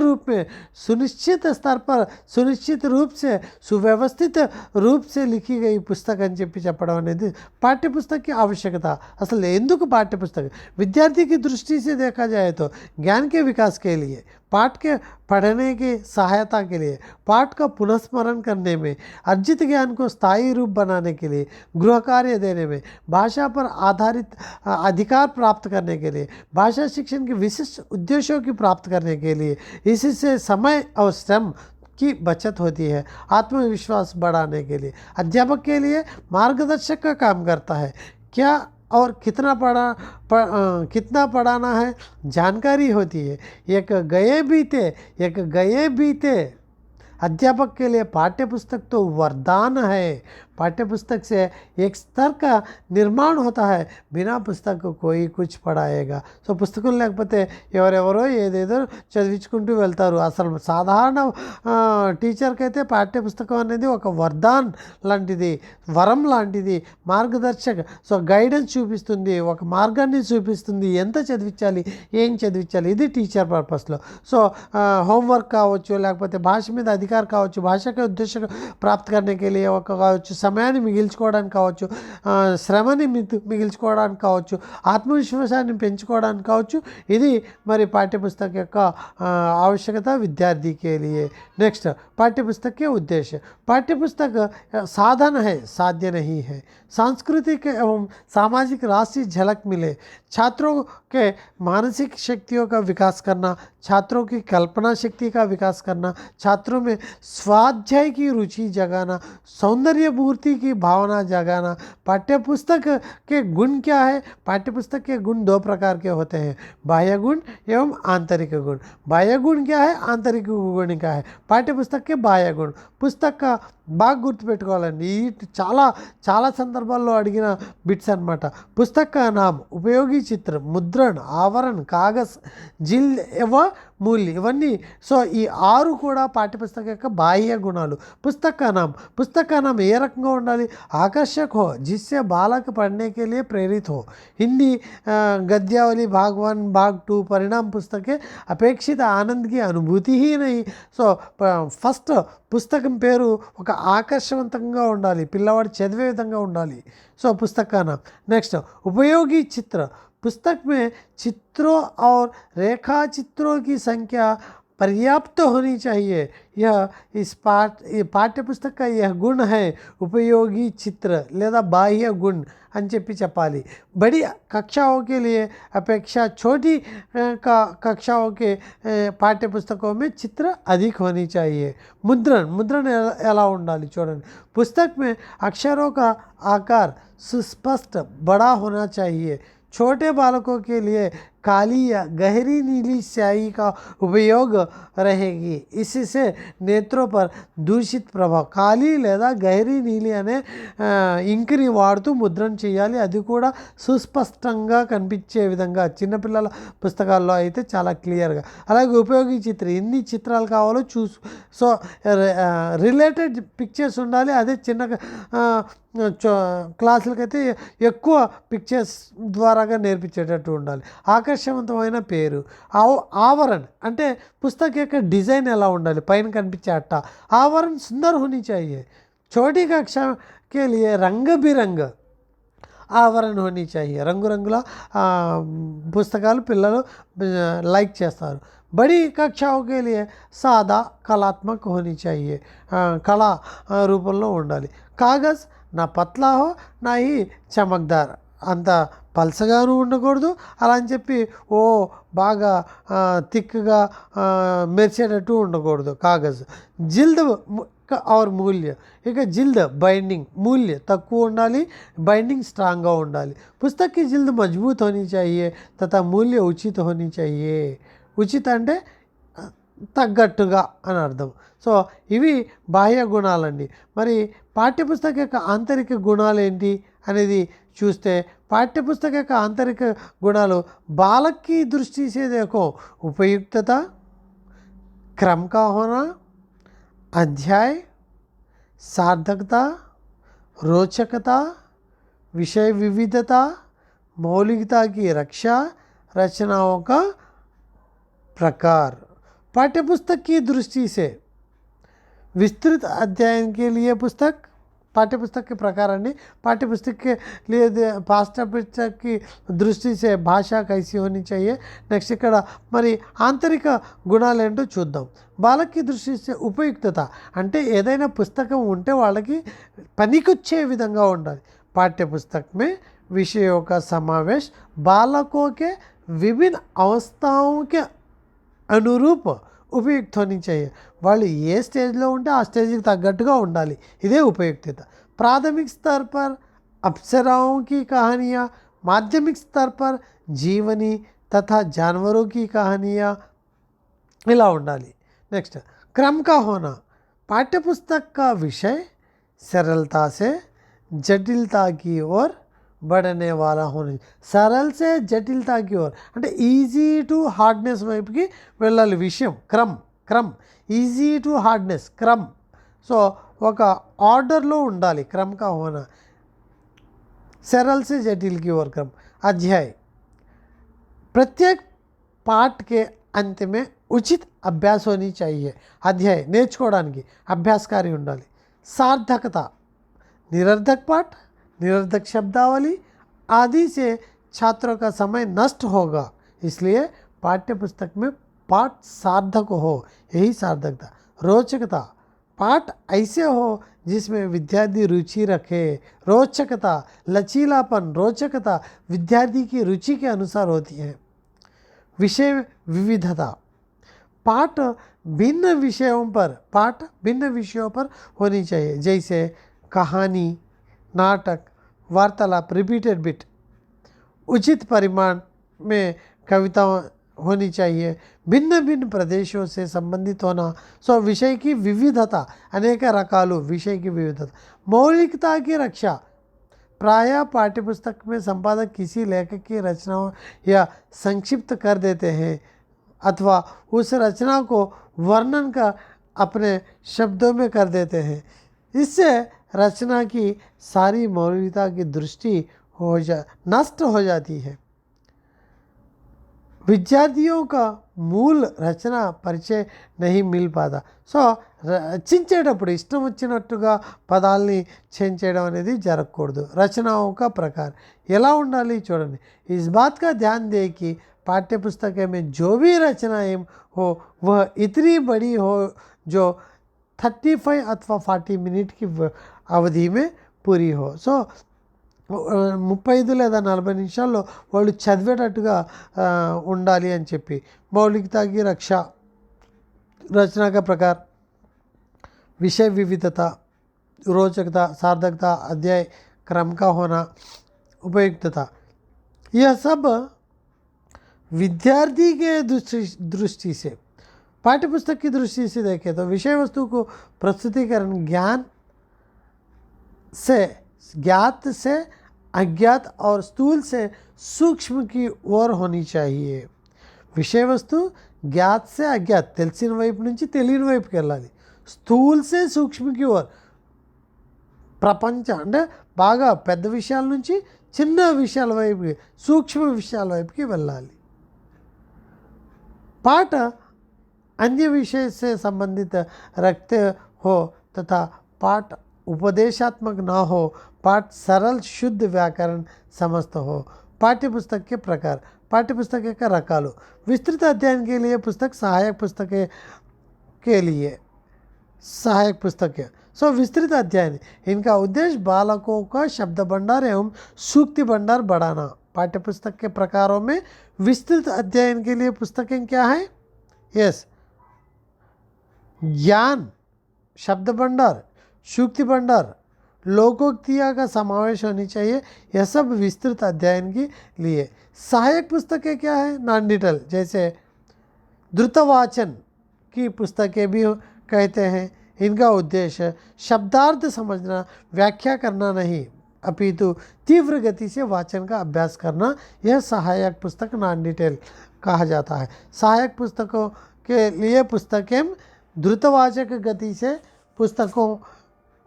Speaker 1: स्तर पर सुनिश्चित रूप से सुव्यवस्थित रूप से लिखी गई पुस्तक అని చెప్పి చెప్పడం అనేది पाठ्यपुस्तक की आवश्यकता. असल ఎందుకు पाठ्यपुस्तक? विद्यार्थी की दृष्टि से देखा जाए तो ज्ञान के विकास के लिए, पाठ के पढ़ने की सहायता के लिए, पाठ का पुनस्मरण करने में, अर्जित ज्ञान को स्थायी रूप बनाने के लिए, गृह कार्य देने में, भाषा पर आधारित अधिकार प्राप्त करने के लिए, भाषा शिक्षण के विशिष्ट उद्देश्यों की प्राप्त करने के लिए, इससे समय और श्रम की बचत होती है. आत्मविश्वास बढ़ाने के लिए अध्यापक के लिए मार्गदर्शक का काम करता है. क्या और कितना पढ़ाना है जानकारी होती है. एक गए बीते अध्यापक के लिए पाठ्यपुस्तक तो वरदान है. पाठ्य पुस्तक से एक स्तर का निर्माण होता है, बिना पुस्तक को कोई कुछ पढ़ाएगा. సో పుస్తకం లేకపోతే ఎవరెవరో ఏదేదో చదివించుకుంటూ వెళ్తారు. అసలు సాధారణ టీచర్కి అయితే పాఠ్య పుస్తకం అనేది ఒక వరదాన్ లాంటిది, వరం లాంటిది, మార్గదర్శక. సో గైడెన్స్ చూపిస్తుంది, ఒక మార్గాన్ని చూపిస్తుంది, ఎంత చదివించాలి, ఏం చదివించాలి, ఇది టీచర్ పర్పస్లో. సో होमवर्क కావచ్చు, లేకపోతే భాష మీద అధికారం కావచ్చు, భాషకి ఉద్దేశం ప్రాప్తి करने के लिए ఒక కావచ్చు, సమయాన్ని మిగిల్చుకోవడానికి కావచ్చు, శ్రమని మిగిల్చుకోవడానికి కావచ్చు, ఆత్మవిశ్వాసాన్ని పెంచుకోవడానికి కావచ్చు, ఇది మరి పాఠ్యపుస్తక యొక్క आवश्यकता विद्यार्थी के लिए. नेक्स्ट पाठ्यपुस्तक के उद्देश्य. पाठ्यपुस्तक साधन है, साध्य नहीं है. सांस्कृतिक एवं सामाजिक राष्ट्रीय झलक मिले. छात्रों के मानसिक शक्तियों का विकास करना, छात्रों की कल्पना शक्ति का विकास करना, छात्रों में स्वाध्याय की रुचि जगाना, सौंदर्य मूर्ति की भावना जगाना. पाठ्यपुस्तक के गुण क्या है? पाठ्यपुस्तक के गुण दो प्रकार के होते हैं, बाह्य गुण एवं आंतरिक गुण. बाह्य गुण क्या है, आंतरिक गुण क्या है? पाठ्यपुस्तक के बाह्य गुण. పుస్తక బాగా గుర్తుపెట్టుకోవాలండి, ఈ చాలా చాలా సందర్భాల్లో అడిగిన బిట్స్ అనమాట. పుస్తక నామ్, ఉపయోగి చిత్ర, ముద్రణ, ఆవరణ, కాగజ్, జిల్ వ మూల్య, ఇవన్నీ. సో ఈ 6 కూడా పాఠ్యపుస్తక యొక్క బాహ్య గుణాలు. పుస్తక నామ్ ఏ రకంగా ఉండాలి? ఆకర్షక్ హో, జిస్సే బాలక్ పढ़ने के लिए प्रेरित हो. हिंदी गद्यावली भाग 1 भाग 2 परिणाम पुस्तक के अपेक्षित आनंद की अनुभूति ही नहीं. సో ఫస్ట్ పుస్తకం పేరు ఒక ఆకర్షవంతంగా ఉండాలి, పిల్లవాడు చదివే విధంగా ఉండాలి. సో పుస్తకాన. నెక్స్ట్ ఉపయోగి చిత్ర. पुस्तक में चित्रों और रेखा चित्रों की संख्या पर्याप्त होनी चाहिए. यह इस पाठ्य पुस्तक का यह गुण है, उपयोगी चित्र లేదా बाह्य गुण అని చెప్పాలి. बड़ी कक्षाओं के लिए अपेक्षा छोटी कक्षाओं के पाठ्य पुस्तकों में चित्र अधिक होनी चाहिए. मुद्रण ఎలా ఉండాలి చూడండి. पुस्तक में अक्षरों का आकार सुस्पष्ट बड़ा होना चाहिए. छोटे बालकों के लिए काली या गहरी नीली स्याही का उपयोग रहेगी. इससे नेत्रों पर दूषित प्रभाव. కాళీ లేదా గహరీ నీలి అనే ఇంకుని వాడుతూ ముద్రణ చేయాలి, అది కూడా సుస్పష్టంగా కనిపించే విధంగా. చిన్నపిల్లల పుస్తకాల్లో అయితే చాలా క్లియర్గా. అలాగే ఉపయోగి చిత్ర, ఎన్ని చిత్రాలు కావాలో చూసు. సో రిలేటెడ్ పిక్చర్స్ ఉండాలి. అదే చిన్న క్లాసులకైతే ఎక్కువ పిక్చర్స్ ద్వారాగా నేర్పించేటట్టు ఉండాలి. ఆకర్షవంతమైన పేరు. ఆవరణ అంటే పుస్తక యొక్క డిజైన్ ఎలా ఉండాలి, పైన కనిపించే అట్ట. ఆవరణ సుందర్ హోనీ చాహియే. छोटी कक्षा के लिए रंग बिरंग ఆవరణ హోనీ చాహియే. రంగురంగుల పుస్తకాలు పిల్లలు లైక్ చేస్తారు. बड़ी कक्षाओं के लिए सादा कलात्मक होनी चाहिए. కళా రూపంలో ఉండాలి. కాగజ్ నా పత్లా హో నా హీ చమక్దార్, అంత పల్సగాను ఉండకూడదు, అలా అని చెప్పి ఓ బాగా థిక్గా మెరిచేటట్టు ఉండకూడదు. కాగజ్ జిల్ద్ और मूल्य. ఇక జిల్ద్ బైండింగ్, మూల్య తక్కువ ఉండాలి, బైండింగ్ స్ట్రాంగ్గా ఉండాలి. పుస్తక్ కి జిల్ద్ మజబూత్ హోనీ చాహియే తథా మూల్య ఉచిత హోనీ చాహియే. ఉచిత అంటే తగ్గట్టుగా అని అర్థం. సో ఇవి బాహ్య గుణాలండి. మరి పాఠ్యపుస్తక యొక్క ఆంతరిక గుణాలు ఏంటి అనేది చూస్తే, पाठ्यपुस्तक का आंतरिक गुणाలు बालक की दृष्टि से देखो, उपयुक्तता, क्रम का होना, अध्याय, सार्थकता, रोचकता, विषय विविधता, मौलिकता की रक्षा, रचनाओं का प्रकार. पाठ्यपुस्तक की दृष्टि से विस्तृत अध्ययन के लिए पुस्तक पाठ्यपुस्तक के प्रकाराన్ని पाठ्यपुस्तक के लिए पाठ्यपुस्तक की दृष्टि से भाषा कैसी होनी चाहिए. నెక్స్ట్ ఇక్కడ మరి ఆంతరిక గుణాలు ఏంటో చూద్దాం. బాలకి దృష్టి से ఉపయుక్తత అంటే ఏదైనా పుస్తకం ఉంటే వాళ్ళకి పనికొచ్చే విధంగా ఉండాలి. पाठ्यपुस्तक में विषयों का समावेश बालकों के विभिन्न अवस्थाओं के अनुरूप ఉపయుక్త होनी चाहिए. వాళ్ళు ఏ స్టేజ్లో ఉంటే ఆ స్టేజ్కి తగ్గట్టుగా ఉండాలి. ఇదే ఉపయుక్తత. प्राथमिक स्तर पर अप्सराओं की कहानियाँ, माध्यमिक स्तर पर जीवनी तथा जानवरों की कहानियाँ ఇలా ఉండాలి. నెక్స్ట్ क्रम का होना, पाठ्यपुस्तक का विषय सरलता से जटिलता की ओर बढ़ने वाला होने, सरल से जटिलता की ओर అంటే ఈజీ టు హార్డ్నెస్ వైపుకి వెళ్ళాలి విషయం, క్రమ్ ఈజీ టు హార్డ్నెస్ క్రమ్. సో ఒక ఆర్డర్లో ఉండాలి, క్రమ్ కా హోనా. सरल से जटिल की ओर क्रम. अध्याय प्रत्येक पाठ के अंत में उचित अभ्यास होनी चाहिए. अध्याय నేర్చుకోవడానికి అభ్యాసకారి ఉండాలి. सार्थकता निरर्थक पाठ, निरर्थक शब्दावली आदि से छात्रों का समय नष्ट होगा. इसलिए पाठ्य पुस्तक में पाठ सार्थक हो, यही सार्थकता. रोचकता पाठ ऐसे हो जिसमें विद्यार्थी रुचि रखे. रोचकता लचीलापन, रोचकता विद्यार्थी की रुचि के अनुसार होती है. विषय विविधता पाठ भिन्न विषयों पर होनी चाहिए, जैसे कहानी, नाटक, वार्तालाप, रिपीटेड बिट. उचित परिमाण में कविता होनी चाहिए. भिन्न भिन्न प्रदेशों से संबंधित होना. सो विषय की विविधता, अनेक रकालु विषय की विविधता. मौलिकता की रक्षा प्रायः पाठ्यपुस्तक में संपादक किसी लेखक की रचनाओं या संक्षिप्त कर देते हैं अथवा उस रचना को वर्णन का अपने शब्दों में कर देते हैं. इससे रचना की सारी मौलिकता की दृष्टि नष्ट हो जाती है. విద్యార్థిयों का మూల రచన పరిచయ नहीं मिल पाता. సో రచించేటప్పుడు ఇష్టం వచ్చినట్టుగా పదాలని చేంజ్ చేయడం అనేది జరగకూడదు. రచనాओं का प्रकार ఎలా ఉండాలి చూడండి. इस बात का ध्यान दें कि पाठ्य पुस्तक में जो भी रचनाएं हो वह इतनी बड़ी हो जो 35 अथवा 40 मिनट की अवधि में पूरी हो. సో 35 లేదా 40 నిమిషాల్లో వాళ్ళు చదివేటట్టుగా ఉండాలి అని చెప్పి. మౌలికతాకి రక్ష, रचना का प्रकार, विषय विविधता, रोचकता, सार्थकता, अध्याय क्रम का होना, उपयुक्तता, यह सब विद्यार्थी के दृष्टि से, पाठ्यपुस्तक की दृष्टि से देखें तो विषय वस्तु को प्रस्तुतिकरण ज्ञात से अज्ञात और स्थूल से सूक्ष्म की ओर होनी चाहिए. विषय वस्तु ज्ञात से अज्ञात, తెలిసిన వైపు నుంచి తెలియని వైపుకి వెళ్ళాలి. స్థూల్ సే సూక్ష్మకి ఓర్, ప్రపంచ అంటే బాగా పెద్ద విషయాల నుంచి చిన్న విషయాల వైపుకి, సూక్ష్మ విషయాల వైపుకి వెళ్ళాలి. पाठ अन्य विषय से संबंधित रखते हो तथा पाठ उपदेशात्मक न हो. पाठ सरल शुद्ध व्याकरण समस्त हो. पाठ्यपुस्तक के प्रकार, पाठ्यपुस्तक का रकालू. विस्तृत अध्ययन के लिए पुस्तक, सहायक पुस्तकें के लिए सहायक पुस्तकें. सो विस्तृत अध्ययन, इनका उद्देश्य बालकों का शब्द भंडार एवं सूक्ति भंडार बढ़ाना. पाठ्यपुस्तक के प्रकारों में विस्तृत अध्ययन के लिए पुस्तकें क्या हैं? यस, ज्ञान, शब्द भंडार, सूक्ति भंडार, लोकोक्तियाँ का समावेश होनी चाहिए. यह सब विस्तृत अध्ययन के लिए. सहायक पुस्तकें क्या है? नॉन डिटेल, जैसे द्रुतवाचन की पुस्तकें भी कहते हैं. इनका उद्देश्य शब्दार्थ समझना, व्याख्या करना नहीं अपितु तीव्र गति से वाचन का अभ्यास करना. यह सहायक पुस्तक नॉन डिटेल कहा जाता है. सहायक पुस्तकों के लिए पुस्तकें द्रुतवाचक गति से पुस्तकों,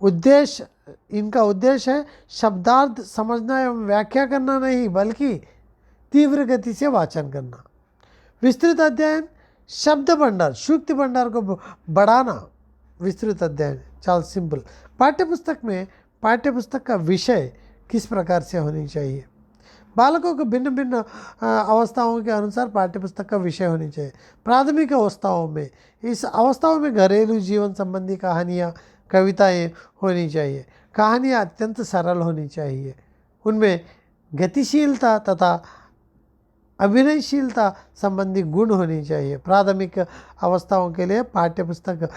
Speaker 1: उद्देश्य, इनका उद्देश्य है शब्दार्थ समझना एवं व्याख्या करना नहीं बल्कि तीव्र गति से वाचन करना. विस्तृत अध्ययन, शब्द भंडार, सूक्ति भंडार को बढ़ाना. विस्तृत अध्ययन चल सिंपल. पाठ्यपुस्तक में पाठ्यपुस्तक का विषय किस प्रकार से होनी चाहिए. बालकों को भिन्न भिन्न अवस्थाओं के अनुसार पाठ्यपुस्तक का विषय होनी चाहिए. प्राथमिक अवस्थाओं में, इस अवस्थाओं में घरेलू जीवन संबंधी कहानियाँ, कविताएं होनी चाहिए. कहानियाँ अत्यंत सरल होनी चाहिए. उनमें गतिशीलता तथा अभिनयशीलता संबंधी गुण होनी चाहिए. ప్రాథమిక అవస్థాओं के लिए पाठ्यपुस्तक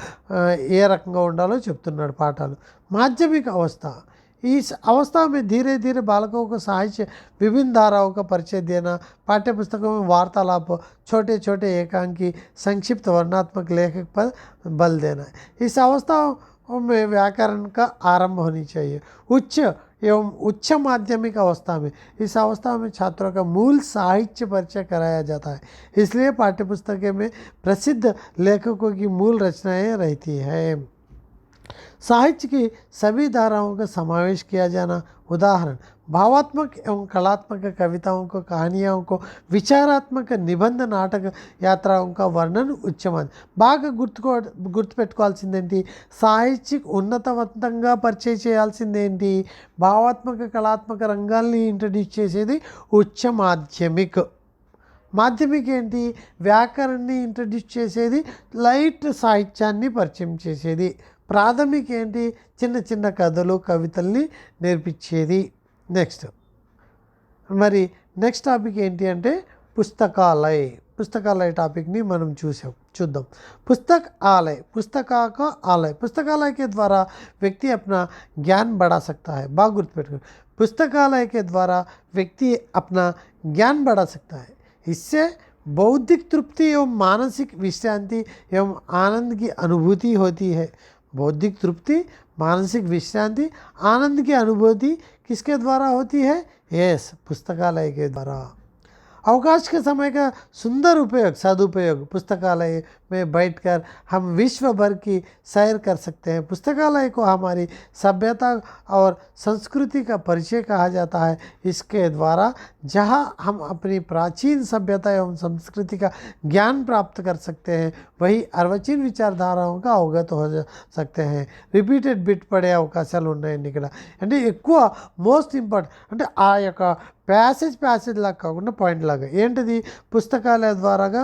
Speaker 1: ఏ రకంగా ఉండాలో చెప్తున్నాడు పాఠాలు. మాధ్యమిక अवस्था, इस अवस्था में धीरे धीरे बालकों को साहित्य, विभिन्न धाराओं का परिचय देना. पाठ्यपुस्तकों में वार्तालाप, छोटे छोटे एकांकी, संक्षिप्त वर्णात्मक लेखक पर बल देना. इस अवस्था में व्याकरण का आरंभ होनी चाहिए। उच्च एवं उच्च माध्यमिक अवस्था में, इस अवस्था में छात्रों का मूल साहित्य परिचय कराया जाता है। इसलिए पाठ्यपुस्तकें में प्रसिद्ध लेखकों की मूल रचनाएं रहती है। साहित्य की सभी धाराओं का समावेश किया जाना, उदाहरण भावात्मक एवं कलात्मक कविताओं को, कहानियों को, विचारात्मक निबंध, नाटक, यात्राओं का वर्णन, ఉచ్చమది బాగా గుర్తుపెట్టుకోవాల్సిందేంటి, సాహిత్యिक ఉన్నతవంతంగా పరిచయం చేయాల్సిందేంటి, భావాత్మక కళాత్మక రంగాల్ని ఇంట్రడ్యూస్ చేసేది ఉచ్చ మాధ్యమిక్. మాధ్యమిక్ ఏంటి, వ్యాకరణని ఇంట్రడ్యూస్ చేసేది, లైట్ సాహిత్యాన్ని పరిచయం చేసేది. ప్రాథమిక ఏంటి, చిన్న చిన్న కథలు కవితల్ని నేర్పించేది. నెక్స్ట్ టాపిక్ ఏంటి అంటే పుస్తకాలయ టాపిక్ని మనం చూద్దాం. पुस्तकालय के द्वारा व्यक्ति अपना ज्ञान बढ़ा सकता है. बाग गुर्तुपेट्टुकोंడి, पुस्तकालय के द्वारा व्यक्ति अपना ज्ञान बढ़ा सकता है. इससे बौद्धिक तृप्ति एवं मानसिक विश्रांति एवं आनंद की अनुभूति होती है. बौद्धिक तृप्ति, मानसिक विश्रांति, आनंद की अनुभूति किसके द्वारा होती है? पुस्तकालय के द्वारा. अवकाश के समय का सुंदर सदुपयोग, पुस्तकालय में बैठकर हम विश्व भर की सैर कर सकते हैं. पुस्तकालय को हमारी सभ्यता और संस्कृति का परिचय कहा जाता है. इसके द्वारा जहां हम अपनी प्राचीन सभ्यता एवं संस्कृति का ज्ञान प्राप्त कर सकते हैं, वही अर्वाचीन विचारधाराओं का अवगत हो सकते हैं. రిపీటెడ్ బిట్ పడే అవకాశాలు ఉన్నాయండి ఇక్కడ. అంటే ఎక్కువ మోస్ట్ ఇంపార్టెంట్ అంటే ఆ యొక్క ప్యాసేజ్ లాగా కాకుండా పాయింట్ లాగా ఏంటిది, పుస్తకాలయ ద్వారాగా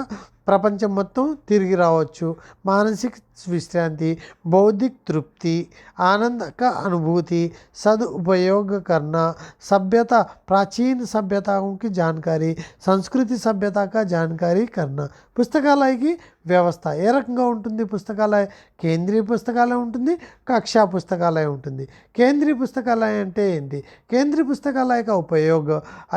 Speaker 1: ప్రపంచం మొత్తం తిరిగి రావచ్చు. మానసిక विश्रांति, बौद्धिक तृप्ति, आनंद का अनुभूति, सदुपयोग करना, सभ्यता, प्राचीन सभ्यताओं की जानकारी, संस्कृति सभ्यता का जानकारी करना. పుస్తకాలయ की వ్యవస్థ ఏ రకంగా ఉంటుంది? పుస్తకాలయ కేంద్రీయ పుస్తకాలయం ఉంటుంది, కక్షా పుస్తకాలయం ఉంటుంది. కేంద్రీయ పుస్తకాలయం అంటే ఏంటి? కేంద్रीय पुस्तकालय का उपयोग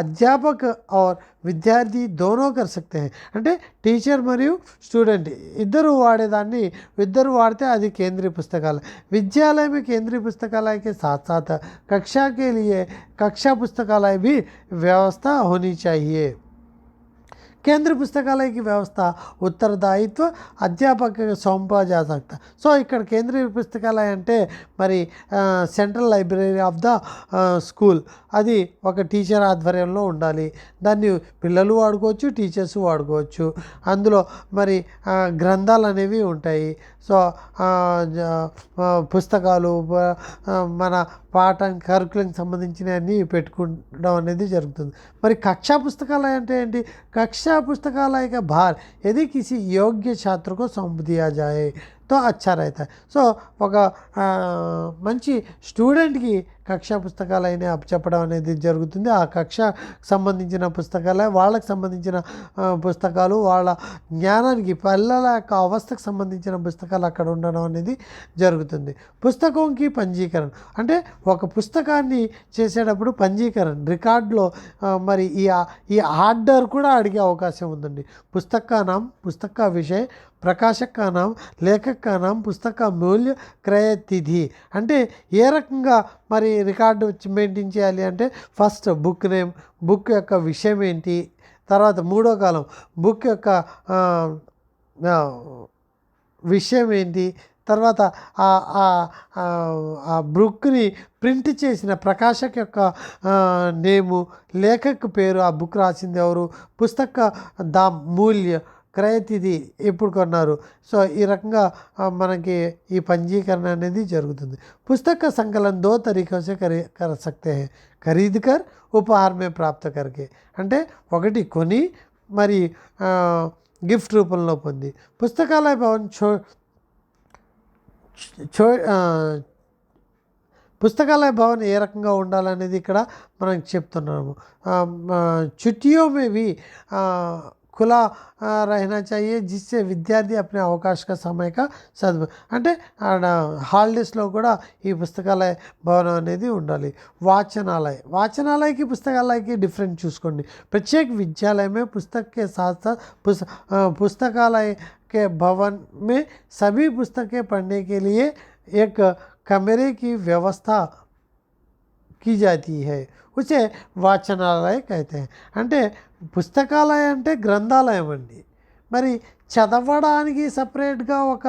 Speaker 1: अध्यापक और విద్యార్థి दोनों कर सकते हैं. అంటే టీచర్ మరియు స్టూడెంట్ ఇద్దరు వాడేదాన్ని इधर वाड़ते आदि केंद्रीय पुस्तकालय. विद्यालय में केंद्रीय पुस्तकालय के साथ साथ कक्षा के लिए कक्षा पुस्तकालय भी व्यवस्था होनी चाहिए. केंद्रीय पुस्तकालय की व्यवस्था उत्तरदायित्व अध्यापक सौंपा जा सकता. సో ఇక్కడ కేంద్రీయ పుస్తకాలయ అంటే మరి central library of the school, అది ఒక టీచర్ ఆధ్వర్యంలో ఉండాలి. దాన్ని పిల్లలు వాడుకోవచ్చు, టీచర్స్ వాడుకోవచ్చు. అందులో మరి గ్రంథాలు అనేవి ఉంటాయి. సో పుస్తకాలు మన పాఠం కరికులంకి సంబంధించినవన్నీ పెట్టుకోవడం అనేది జరుగుతుంది. మరి కక్షా పుస్తకాలయ అంటే ఏంటి? కక్షా पुस्तकालय का भार यदि किसी योग्य छात्र को सौंप दिया जाए तो अच्छा रहता है. సో ఒక మంచి స్టూడెంట్కి కక్షా పుస్తకాలయనే అప్పచెప్పడం అనేది జరుగుతుంది. ఆ కక్ష సంబంధించిన పుస్తకాలయ వాళ్ళకి సంబంధించిన పుస్తకాలు, వాళ్ళ జ్ఞానానికి పిల్లల యొక్క అవస్థకు సంబంధించిన పుస్తకాలు అక్కడ ఉండడం అనేది జరుగుతుంది. పుస్తకంకి పంజీకరణ అంటే ఒక పుస్తకాన్ని చేసేటప్పుడు పంజీకరణ రికార్డులో మరి ఈ ఆర్డర్ కూడా అడిగే అవకాశం ఉందండి. पुस्तक का नाम, पुस्तक का विषय, प्रकाशक का नाम, लेखक का नाम, पुस्तक का मूल्य, क्रय तिथि. అంటే ఏ రకంగా మరి రికార్డు మెయింటైన్ చేయాలి అంటే ఫస్ట్ బుక్ నేమ్, బుక్ యొక్క విషయం ఏంటి, తర్వాత మూడో కాలం బుక్ యొక్క విషయం ఏంటి, తర్వాత ఆ బుక్ని ప్రింట్ చేసిన ప్రకాశక్ యొక్క నేము, లేఖక్ పేరు, ఆ బుక్ రాసింది ఎవరు, పుస్తక మూల్య, క్రయ తిథి ఎప్పుడు కొన్నారు. సో ఈ రకంగా మనకి ఈ పంజీకరణ అనేది జరుగుతుంది. పుస్తక సంకలన 2 तरीकों से कर सकते हैं. ఖరీद कर, ఉపహార్ మే ప్రాప్త करके. అంటే ఒకటి కొని మరి గిఫ్ట్ రూపంలో పొంది. పుస్తకాలయ భవన్ पुस्तकालय भवन ఏ రకంగా ఉండాలనేది ఇక్కడ మనం చెప్తున్నాము. छुट्टियों में भी खुला रहना चाहिए जिससे विद्यार्थी अपने अवकाश का समय का सद् అంటే హాలిడేస్లో కూడా ఈ పుస్తకాలయ భవనం అనేది ఉండాలి. वाचनालय की पुस्तकालय की डिफरेंट చూసుకోండి. प्रत्येक विद्यालय में पुस्तक के साथ साथ पुस्तकालय के भवन में सभी पुस्तकें पढ़ने के लिए एक कमरे की व्यवस्था की जाती है उसे వాచనాలయ कहते हैं. అంటే పుస్తకాలయం అంటే గ్రంథాలయం అండి. మరి చదవడానికి సపరేట్గా ఒక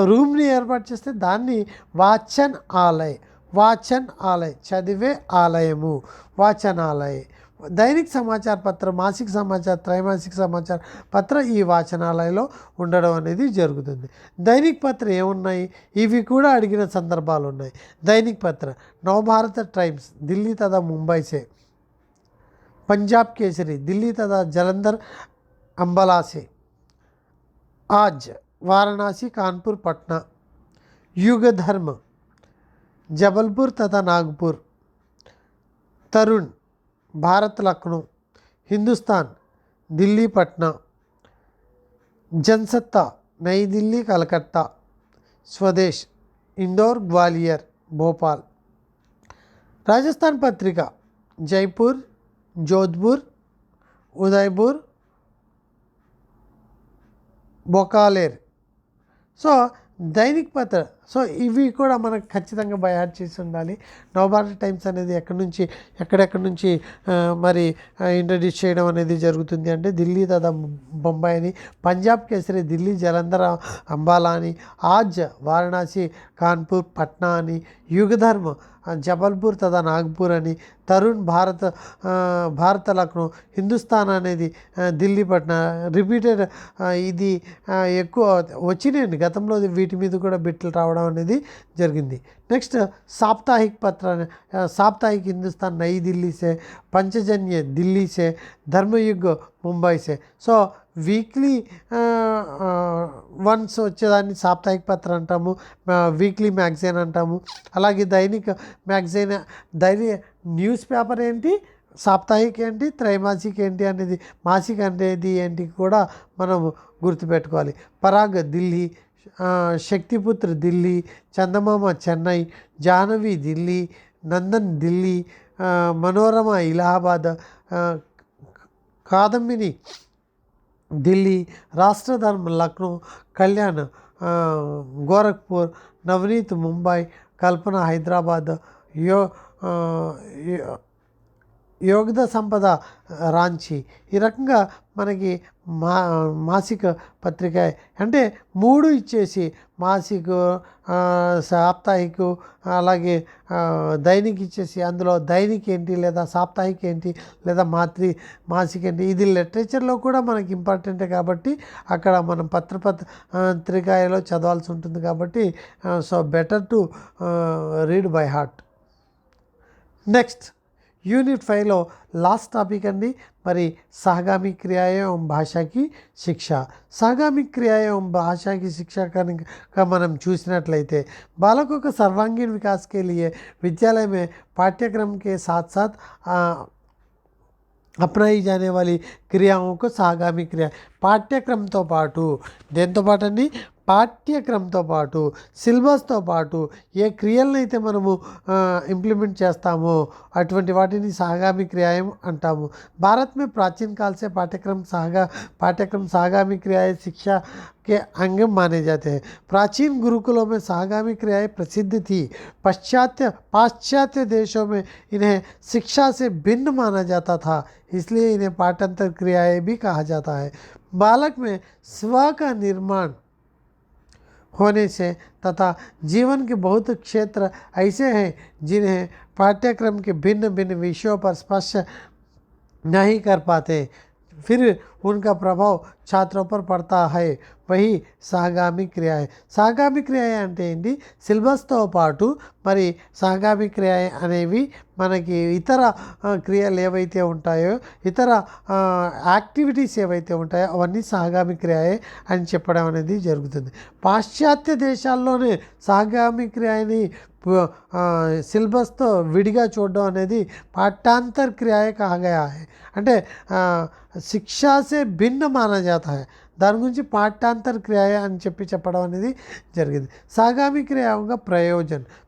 Speaker 1: రూమ్ని ఏర్పాటు చేస్తే దాన్ని వాచన్ ఆలయ్, వాచన్ ఆలయ్, చదివే ఆలయము, వాచనాలయ. దైనిక్ సమాచార పత్ర, మాసిక సమాచార, త్రైమాసిక సమాచార పత్ర ఈ వాచనాలయంలో ఉండడం అనేది జరుగుతుంది. దైనిక్ పత్ర ఏమున్నాయి, ఇవి కూడా అడిగిన సందర్భాలు ఉన్నాయి. దైనిక్ పత్ర నవభారత టైమ్స్ ఢిల్లీ తథా ముంబై से, पंजाब केसरी दिल्ली तथा जलंधर अंबाला से, आज वाराणसी कानपुर पटना, युग धर्म जबलपुर तथा नागपुर, तरुण भारत लखनऊ, हिंदुस्तान दिल्ली पटना, जनसत्ता नई दिल्ली कलकत्ता, स्वदेश इंदौर ग्वालियर भोपाल, राजस्थान पत्रिका जयपुर जोधपुर उदयपुर బొకాలేర్. సో దైనిక్ పత్ర, సో ఇవి కూడా మనకు ఖచ్చితంగా బై హార్ట్ చేసి ఉండాలి. నవభారత టైమ్స్ అనేది ఎక్కడెక్కడి నుంచి మరి ఇంట్రడ్యూస్ చేయడం అనేది జరుగుతుంది అంటే ఢిల్లీ తథా బొంబాయి అని, పంజాబ్ కేసరి ఢిల్లీ జలంధర్ అంబాలా అని, ఆజ్ వారణాసి కాన్పూర్ పట్నా అని, యుగధర్మ జబల్పూర్ తథా నాగ్పూర్ అని, తరుణ్ భారత లక్నో, హిందుస్థాన్ అనేది ఢిల్లీ పట్నా. రిపీటెడ్ ఇది ఎక్కువ వచ్చినాయండి గతంలో, వీటి మీద కూడా బిట్లు రావడం అనేది జరిగింది. నెక్స్ట్ సాప్తాహిక్ పత్ర, సాప్తాహిక్ హిందుస్థాన్ నई दिल्ली से, पंचजन्य दिल्ली से, धर्मयुग ముంబై से. సో వీక్లీ వన్స్ వచ్చేదాన్ని సాప్తాహిక పత్ర అంటాము, వీక్లీ మ్యాగజైన్ అంటాము. అలాగే దైనిక మ్యాగజైన్, న్యూస్ పేపర్ ఏంటి, సాప్తాహిక ఏంటి, త్రైమాసిక ఏంటి అనేది, మాసిక అనేది ఏంటి కూడా మనం గుర్తుపెట్టుకోవాలి. పరాగ్ ఢిల్లీ, శక్తిపుత్ర ఢిల్లీ, చందమామ చెన్నై, జాహ్నవి ఢిల్లీ, నందన్ ఢిల్లీ, మనోరమ ఇలహాబాద్, కాదంబిని ఢిల్లీ, రాష్ట్రధర్మ లక్నో, కళ్యాణ్ గోరఖ్పూర్, నవనీత్ ముంబై, కల్పన హైదరాబాద్, యోగద సంపద రాంచీ. ఈ రకంగా మనకి మాసిక పత్రిక అంటే 3 ఇచ్చేసి మాసిక, సాప్తాహిక, అలాగే దైనిక్ ఇచ్చేసి అందులో దైనిక్ ఏంటి లేదా సాప్తాహిక ఏంటి లేదా మాసిక ఏంటి, ఇది లిటరేచర్లో కూడా మనకి ఇంపార్టెంటే కాబట్టి అక్కడ మనం పత్రికలో చదవాల్సి ఉంటుంది కాబట్టి so better to read by heart. Next unit 5లో లాస్ట్ టాపిక్ అండి, మరి సహగామి క్రియా एवं భాషా की शिक्षा. సహగామి క్రియా एवं భాషా की शिक्षा కనుక మనం చూసినట్లయితే बालकों का सर्वांगीण विकास के लिए विद्यालय में पाठ्यक्रम के साथ साथ अपनाई जाने वाली क्रियाओं को సహగామి క్రియ, పాఠ్యక్రమంతో పాటు, దేంతో పాటు అండి, పాఠ్యక్రమంతో పాటు, సిలబస్తో పాటు ఏ క్రియలను అయితే మనము ఇంప్లిమెంట్ చేస్తామో అటువంటి వాటిని సహగామి క్రియాయం అంటాము. भारत में प्राचीन काल से पाठ्यक्रम सहगामी क्रियाएं शिक्षा के अंग माने जाते हैं. प्राचीन गुरुकुलों में सहगामी क्रियाएं प्रसिद्ध थी. पाश्चात्य देशों में इन्हें शिक्षा से भिन्न माना जाता था, इसलिए इन्हें पाठांतर क्रियाएं भी कहा जाता है. बालक में स्व का निर्माण होने से तथा जीवन के बहुत क्षेत्र ऐसे हैं जिन्हें पाठ्यक्रम के भिन्न भिन्न विषयों पर स्पर्श नहीं कर पाते, फिर उनका प्रभाव छात्रों पर पड़ता है, वही సహగామి క్రియ. సహగామి క్రియ అంటే ఏంటి, సిలబస్తో పాటు మరి సహగామి క్రియ అనేవి మనకి ఇతర క్రియలు ఏవైతే ఉంటాయో, ఇతర యాక్టివిటీస్ ఏవైతే ఉంటాయో అవన్నీ సహగామి క్రియే అని చెప్పడం అనేది జరుగుతుంది. పాశ్చాత్య దేశాల్లోనే సహగామి క్రియని సిలబస్తో విడిగా చూడడం అనేది పాఠాంతర్ క్రియ కహా గయా హై. అంటే శిక్షాసే భిన్న మానా జాతా హై, దాని గురించి పాఠాంతర్ క్రియ అని చెప్పడం అనేది జరిగింది. సహగామి క్రియ యొక్క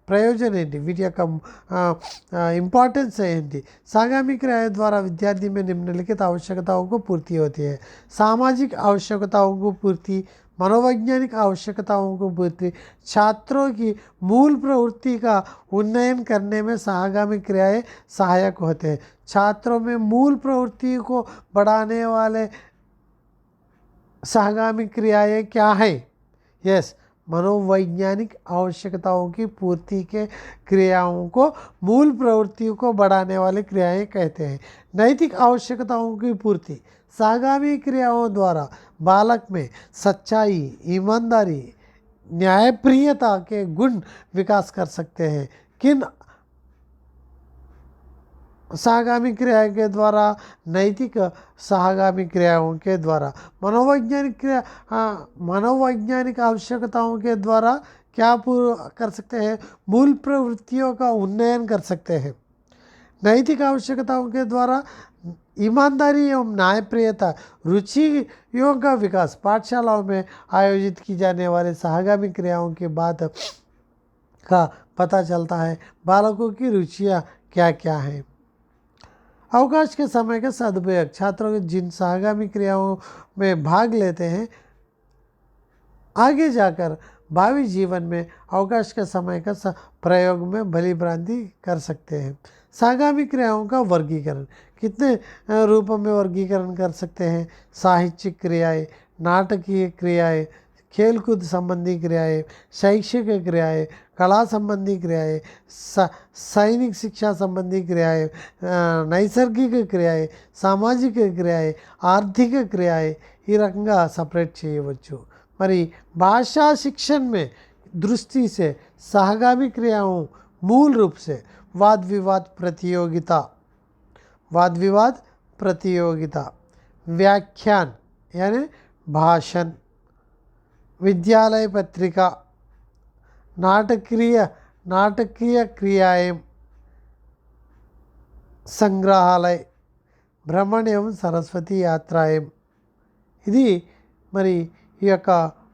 Speaker 1: ప్రయోజనం ఏంటి, వీటి యొక్క इंपॉर्टेंस ఏంటి. सहगामी क्रिया द्वारा विद्यार्थी में निम्नलिखित आवश्यकताओं को पूर्ति होती है. सामाजिक आवश्यकताओं को पूर्ति, मनोवैज्ञानिक आवश्यकताओं को पूर्ति, छात्रों की मूल प्रवृत्ति का उन्नयन करने में सहगामी क्रियाएं सहायक होते हैं। छात्रों में मूल प्रवृत्ति को बढ़ाने वाले सहगामी क्रियाएं क्या है? यस, मनोवैज्ञानिक आवश्यकताओं की पूर्ति के क्रियाओं को मूल प्रवृत्तियों को बढ़ाने वाली क्रियाएं कहते हैं। नैतिक आवश्यकताओं की पूर्ति, सहगामी क्रियाओं द्वारा बालक में सच्चाई, ईमानदारी, न्यायप्रियता के गुण विकास कर सकते हैं। किन सहगामी क्रिया के द्वारा? नैतिक सहगामी क्रियाओं के द्वारा। मनोवैज्ञानिक आवश्यकताओं के द्वारा क्या पूर्ण कर सकते हैं? मूल प्रवृत्तियों का उन्नयन कर सकते हैं। नैतिक आवश्यकताओं के द्वारा ईमानदारी एवं न्यायप्रियता, रुचियों का विकास। पाठशालाओं में आयोजित की जाने वाले सहगामी क्रियाओं की बात का पता चलता है। बालकों की रुचियाँ क्या क्या हैं? अवकाश के समय का सदुपयोग, छात्रों के जिन सहगामी क्रियाओं में भाग लेते हैं आगे जाकर भावी जीवन में अवकाश के समय का प्रयोग में भली भ्रांति कर सकते हैं। सहगामी क्रियाओं का वर्गीकरण, कितने रूपों में वर्गीकरण कर सकते हैं? साहित्यिक क्रियाएं, नाटकीय क्रियाएं, खेलकूद संबंधी क्रियाएं, शैक्षिक क्रियाएं, कला संबंधी क्रियाएं, सैनिक शिक्षा संबंधी क्रियाएं, नैसर्गिक क्रियाएं, సామాజిక క్రియాయే, ఆర్థిక క్రియాయే, ఈ రకంగా సపరేట్ చేయవచ్చు। మరి भाषा शिक्षण में दृष्टि से सहगामी क्रियाओं मूल रूप से वाद विवाद प्रतियोगिता, व्याख्यान यानी भाषण, विद्यालय पत्रिका, नाटकीय क्रियाएं, संग्रहालय, भ्रमण एवं सरस्वती यात्राएं। ఇది మరి ఈ యొక్క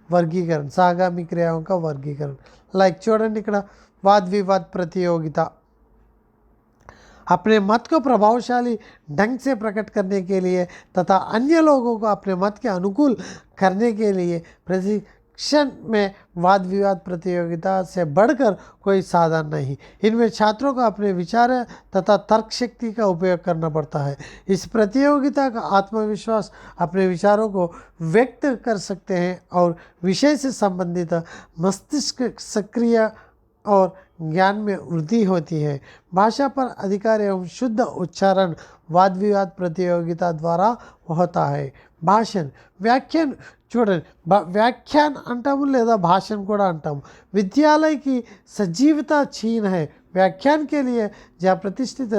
Speaker 1: వర్గీకరణ, सहगामी क्रियाओं का वर्गीकरण। लाइक చూడండి ఇక్కడ वाद विवाद प्रतियोगिता, अपने मत को प्रभावशाली ढंग से प्रकट करने के लिए तथा अन्य लोगों को अपने मत के अनुकूल करने के लिए प्रशिक्षण में वाद विवाद प्रतियोगिता से बढ़कर कोई साधन नहीं। इनमें छात्रों को अपने विचार तथा तर्क शक्ति का उपयोग करना पड़ता है। इस प्रतियोगिता का आत्मविश्वास अपने विचारों को व्यक्त कर सकते हैं और विषय से संबंधित मस्तिष्क सक्रिय और ज्ञान में वृद्धि होती है। भाषा पर अधिकार एवं शुद्ध उच्चारण वाद विवाद प्रतियोगिता द्वारा होता है। భాషణ్, వ్యాఖ్యాన్ చూడండి, వ్యాఖ్యాన్ అంటాము లేదా భాషण కూడా అంటాము। विद्यालय की सजीवता छीन है। व्याख्यान के लिए जहाँ प्रतिष्ठित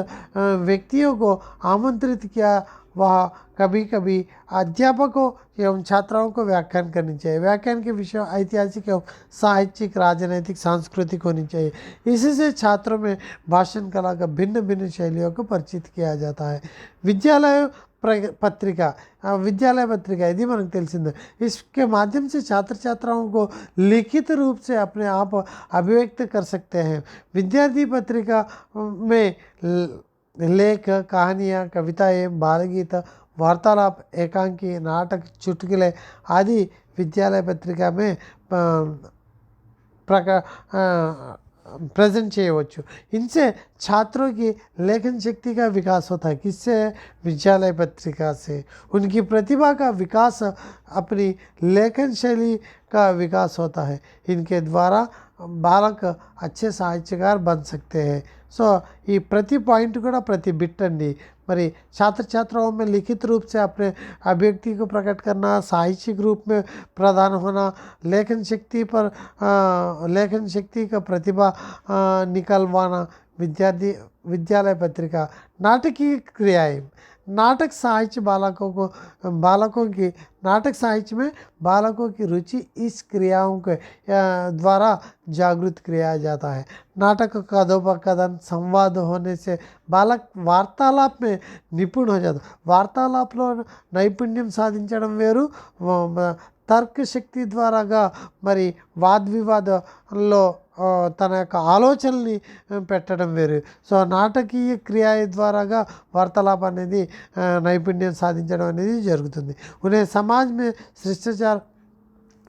Speaker 1: व्यक्तियों को आमंत्रित किया, वह कभी कभी अध्यापकों एवं छात्राओं को व्याख्यान करनी चाहिए। व्याख्यान के विषय ऐतिहासिक एवं साहित्यिक, राजनैतिक, सांस्कृतिक होनी चाहिए। इससे छात्रों में भाषण कला का भिन्न भिन्न शैलियों को परिचित किया जाता है। विद्यालय पत्रिका ఇది మనకు తెలిసిందే। इसके माध्यम से छात्र छात्राओं को लिखित रूप से अपने आप अभिव्यक्त कर सकते हैं। विद्यार्थी पत्रिका में लेख, कहानियाँ, कविताएं, बालगीत, वार्तालाप, एकांकी, नाटक, चुटकुले आदि विद्यालय पत्रिका में प्रेजेंट చేయవచ్చు। इनसे छात्रों की लेखन शक्ति का विकास होता है। किससे? विद्यालय पत्रिका से। उनकी प्रतिभा का विकास, अपनी लेखन शैली का विकास होता है। इनके द्वारा बालक अच्छे साहित्यकार बन सकते हैं। సో ఈ ప్రతి పాయింట్ కూడా ప్రతి బిట్ అండి। మరి छात्र छात्राओं में लिखित रूप से अपने अभिव्यक्ति को प्रकट करना, साहित्यिक रूप में प्रदान होना, लेखन शक्ति का प्रतिभा निकलवाना, विद्यालय पत्रिका। नाटकीय क्रियाएं, नाटक साहित्य बालकों की नाटक साहित्य में बालकों की रुचि इस क्रियाओं के द्वारा जागृत किया जाता है। नाटक कथोपकथन संवाद होने से बालक वार्तालाप में निपुण हो जाता। వార్తాలాపంలో నైపుణ్యం సాధించడం వేరు, తర్క శక్తి ద్వారాగా మరి వాద్ వివాదంలో తన యొక్క ఆలోచనల్ని పెట్టడం వేరు। సో నాటకీయ క్రియ ద్వారాగా వార్తాలాపం అనేది నైపుణ్యం సాధించడం అనేది జరుగుతుంది। उन्हें समाज में शिष्टाचार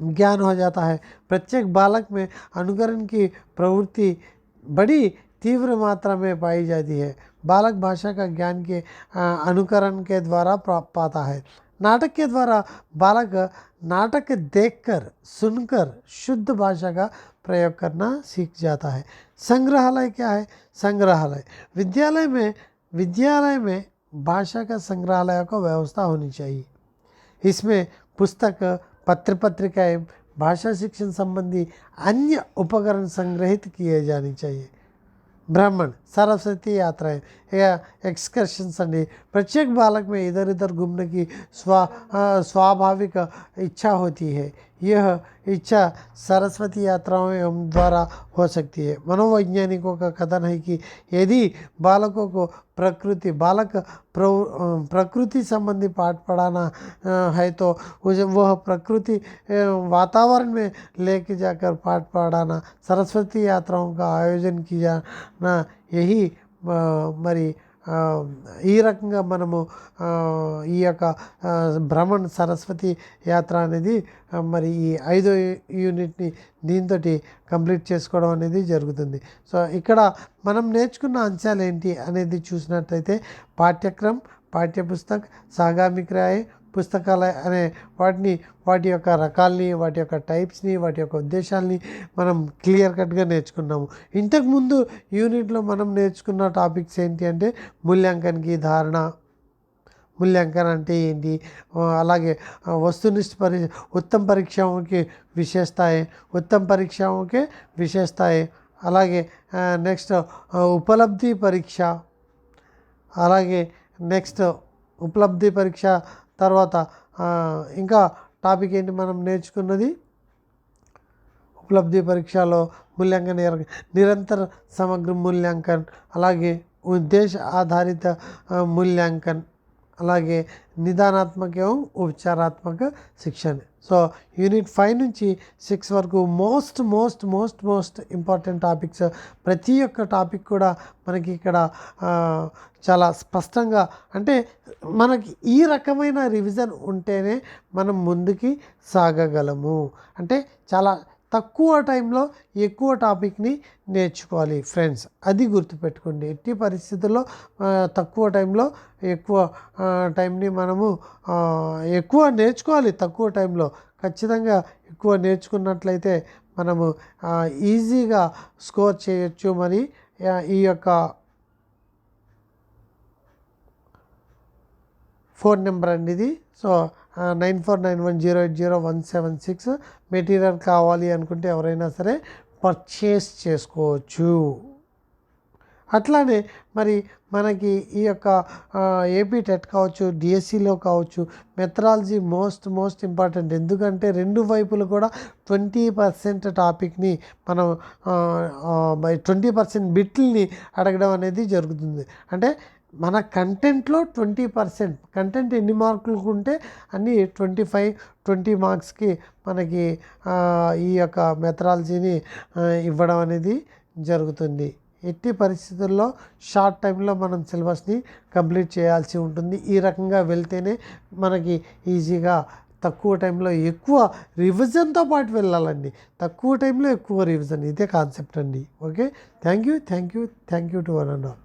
Speaker 1: ज्ञान हो जाता है। प्रत्येक बालक में अनुकरण की प्रवृत्ति बड़ी तीव्र मात्रा में पाई जाती है। बालक भाषा का ज्ञान के अनुकरण के द्वारा पाता है। नाटक के द्वारा बालक नाटक देखकर सुनकर शुद्ध भाषा का प्रयोग करना सीख जाता है। संग्रहालय क्या है? संग्रहालय विद्यालय में भाषा का संग्रहालय को व्यवस्था होनी चाहिए। इसमें पुस्तक, पत्र पत्रिकाएं, भाषा शिक्षण संबंधी अन्य उपकरण संग्रहित किए जाने चाहिए। भ्रमण, सरस्वती यात्राएं या एक्सकर्शंस अंडी प्रत्येक बालक में इधर उधर घूमने की स्वाभाविक इच्छा होती है। यह इच्छा सरस्वती यात्राओं द्वारा हो सकती है। मनोवैज्ञानिकों का कथन है कि यदि बालकों को प्रकृति संबंधी पाठ पढ़ाना है तो वह प्रकृति वातावरण में लेके जाकर पाठ पढ़ाना, सरस्वती यात्राओं का आयोजन किया ना, यही మరి ఈ రకంగా మనము ఈ యొక్క భ్రమణ్ సరస్వతి యాత్ర అనేది మరి ఈ 5వ యూనిట్ని దీంతో కంప్లీట్ చేసుకోవడం అనేది జరుగుతుంది. సో ఇక్కడ మనం నేర్చుకున్న అంశాలు ఏంటి అనేది చూసినట్లయితే పాఠ్యక్రమం, పాఠ్యపుస్తక్, సాగామిక్రాయ్, పుస్తకాలయ అనే వాటి యొక్క రకాల్ని, వాటి యొక్క టైప్స్ని, వాటి యొక్క ఉద్దేశాలని మనం క్లియర్ కట్గా నేర్చుకున్నాము. ఇంతకుముందు యూనిట్లో మనం నేర్చుకున్న టాపిక్స్ ఏంటి అంటే మూల్యాంకన్కి ధారణ, मूल्यांकन అంటే ఏంటి, అలాగే वस्तुनिष्ठ उत्तम परीक्षाओं की विशेषताएं, అలాగే నెక్స్ట్ ఉపలబ్ధి పరీక్ష, అలాగే నెక్స్ట్ ఉపలబ్ధి పరీక్ష తర్వాత ఇంకా టాపిక్ ఏంటి మనం నేర్చుకున్నది ఉపలబ్ధి పరీక్షలో మూల్యాంకन నిరంతర సమగ్ర మూల్యాంకన్, అలాగే ఉద్దేశ ఆధారిత మూల్యాంకన్, అలాగే నిదానాత్మక ఉపచారాత్మక శిక్షణ. సో యూనిట్ 5 నుంచి 6 వరకు మోస్ట్ ఇంపార్టెంట్ టాపిక్స్. ప్రతి ఒక్క టాపిక్ కూడా మనకి ఇక్కడ చాలా స్పష్టంగా, అంటే మనకి ఈ రకమైన రివిజన్ ఉంటేనే మనం ముందుకి సాగగలము. అంటే చాలా తక్కువ టైంలో ఎక్కువ టాపిక్ని నేర్చుకోవాలి ఫ్రెండ్స్, అది గుర్తుపెట్టుకోండి. ఎట్టి పరిస్థితుల్లో తక్కువ టైంలో ఎక్కువ టైంని మనము ఎక్కువ నేర్చుకోవాలి. తక్కువ టైంలో ఖచ్చితంగా ఎక్కువ నేర్చుకున్నట్లయితే మనము ఈజీగా స్కోర్ చేయొచ్చు. మరి ఈ యొక్క ఫోన్ నెంబర్ అండి ఇది. సో 9491080176 మెటీరియల్ కావాలి అనుకుంటే ఎవరైనా సరే పర్చేస్ చేసుకోవచ్చు. అట్లానే మరి మనకి ఈ యొక్క ఏపీ టెట్ కావచ్చు, డిఎస్సిలో కావచ్చు, మెథడాలజీ మోస్ట్ ఇంపార్టెంట్. ఎందుకంటే రెండు వైపులు కూడా 20% టాపిక్ని మనం 20% బిట్లని అడగడం అనేది జరుగుతుంది. అంటే మన కంటెంట్లో 20% కంటెంట్ ఎన్ని మార్కులు ఉంటే అన్ని 20 మార్క్స్కి మనకి ఈ యొక్క మెథడాలజీని ఇవ్వడం అనేది జరుగుతుంది. ఎట్టి పరిస్థితుల్లో షార్ట్ టైంలో మనం సిలబస్ని కంప్లీట్ చేయాల్సి ఉంటుంది. ఈ రకంగా వెళ్తేనే మనకి ఈజీగా తక్కువ టైంలో ఎక్కువ రివిజన్తో పాటు వెళ్ళాలండి. తక్కువ టైంలో ఎక్కువ రివిజన్, ఇదే కాన్సెప్ట్ అండి. Okay, thank you to one and all.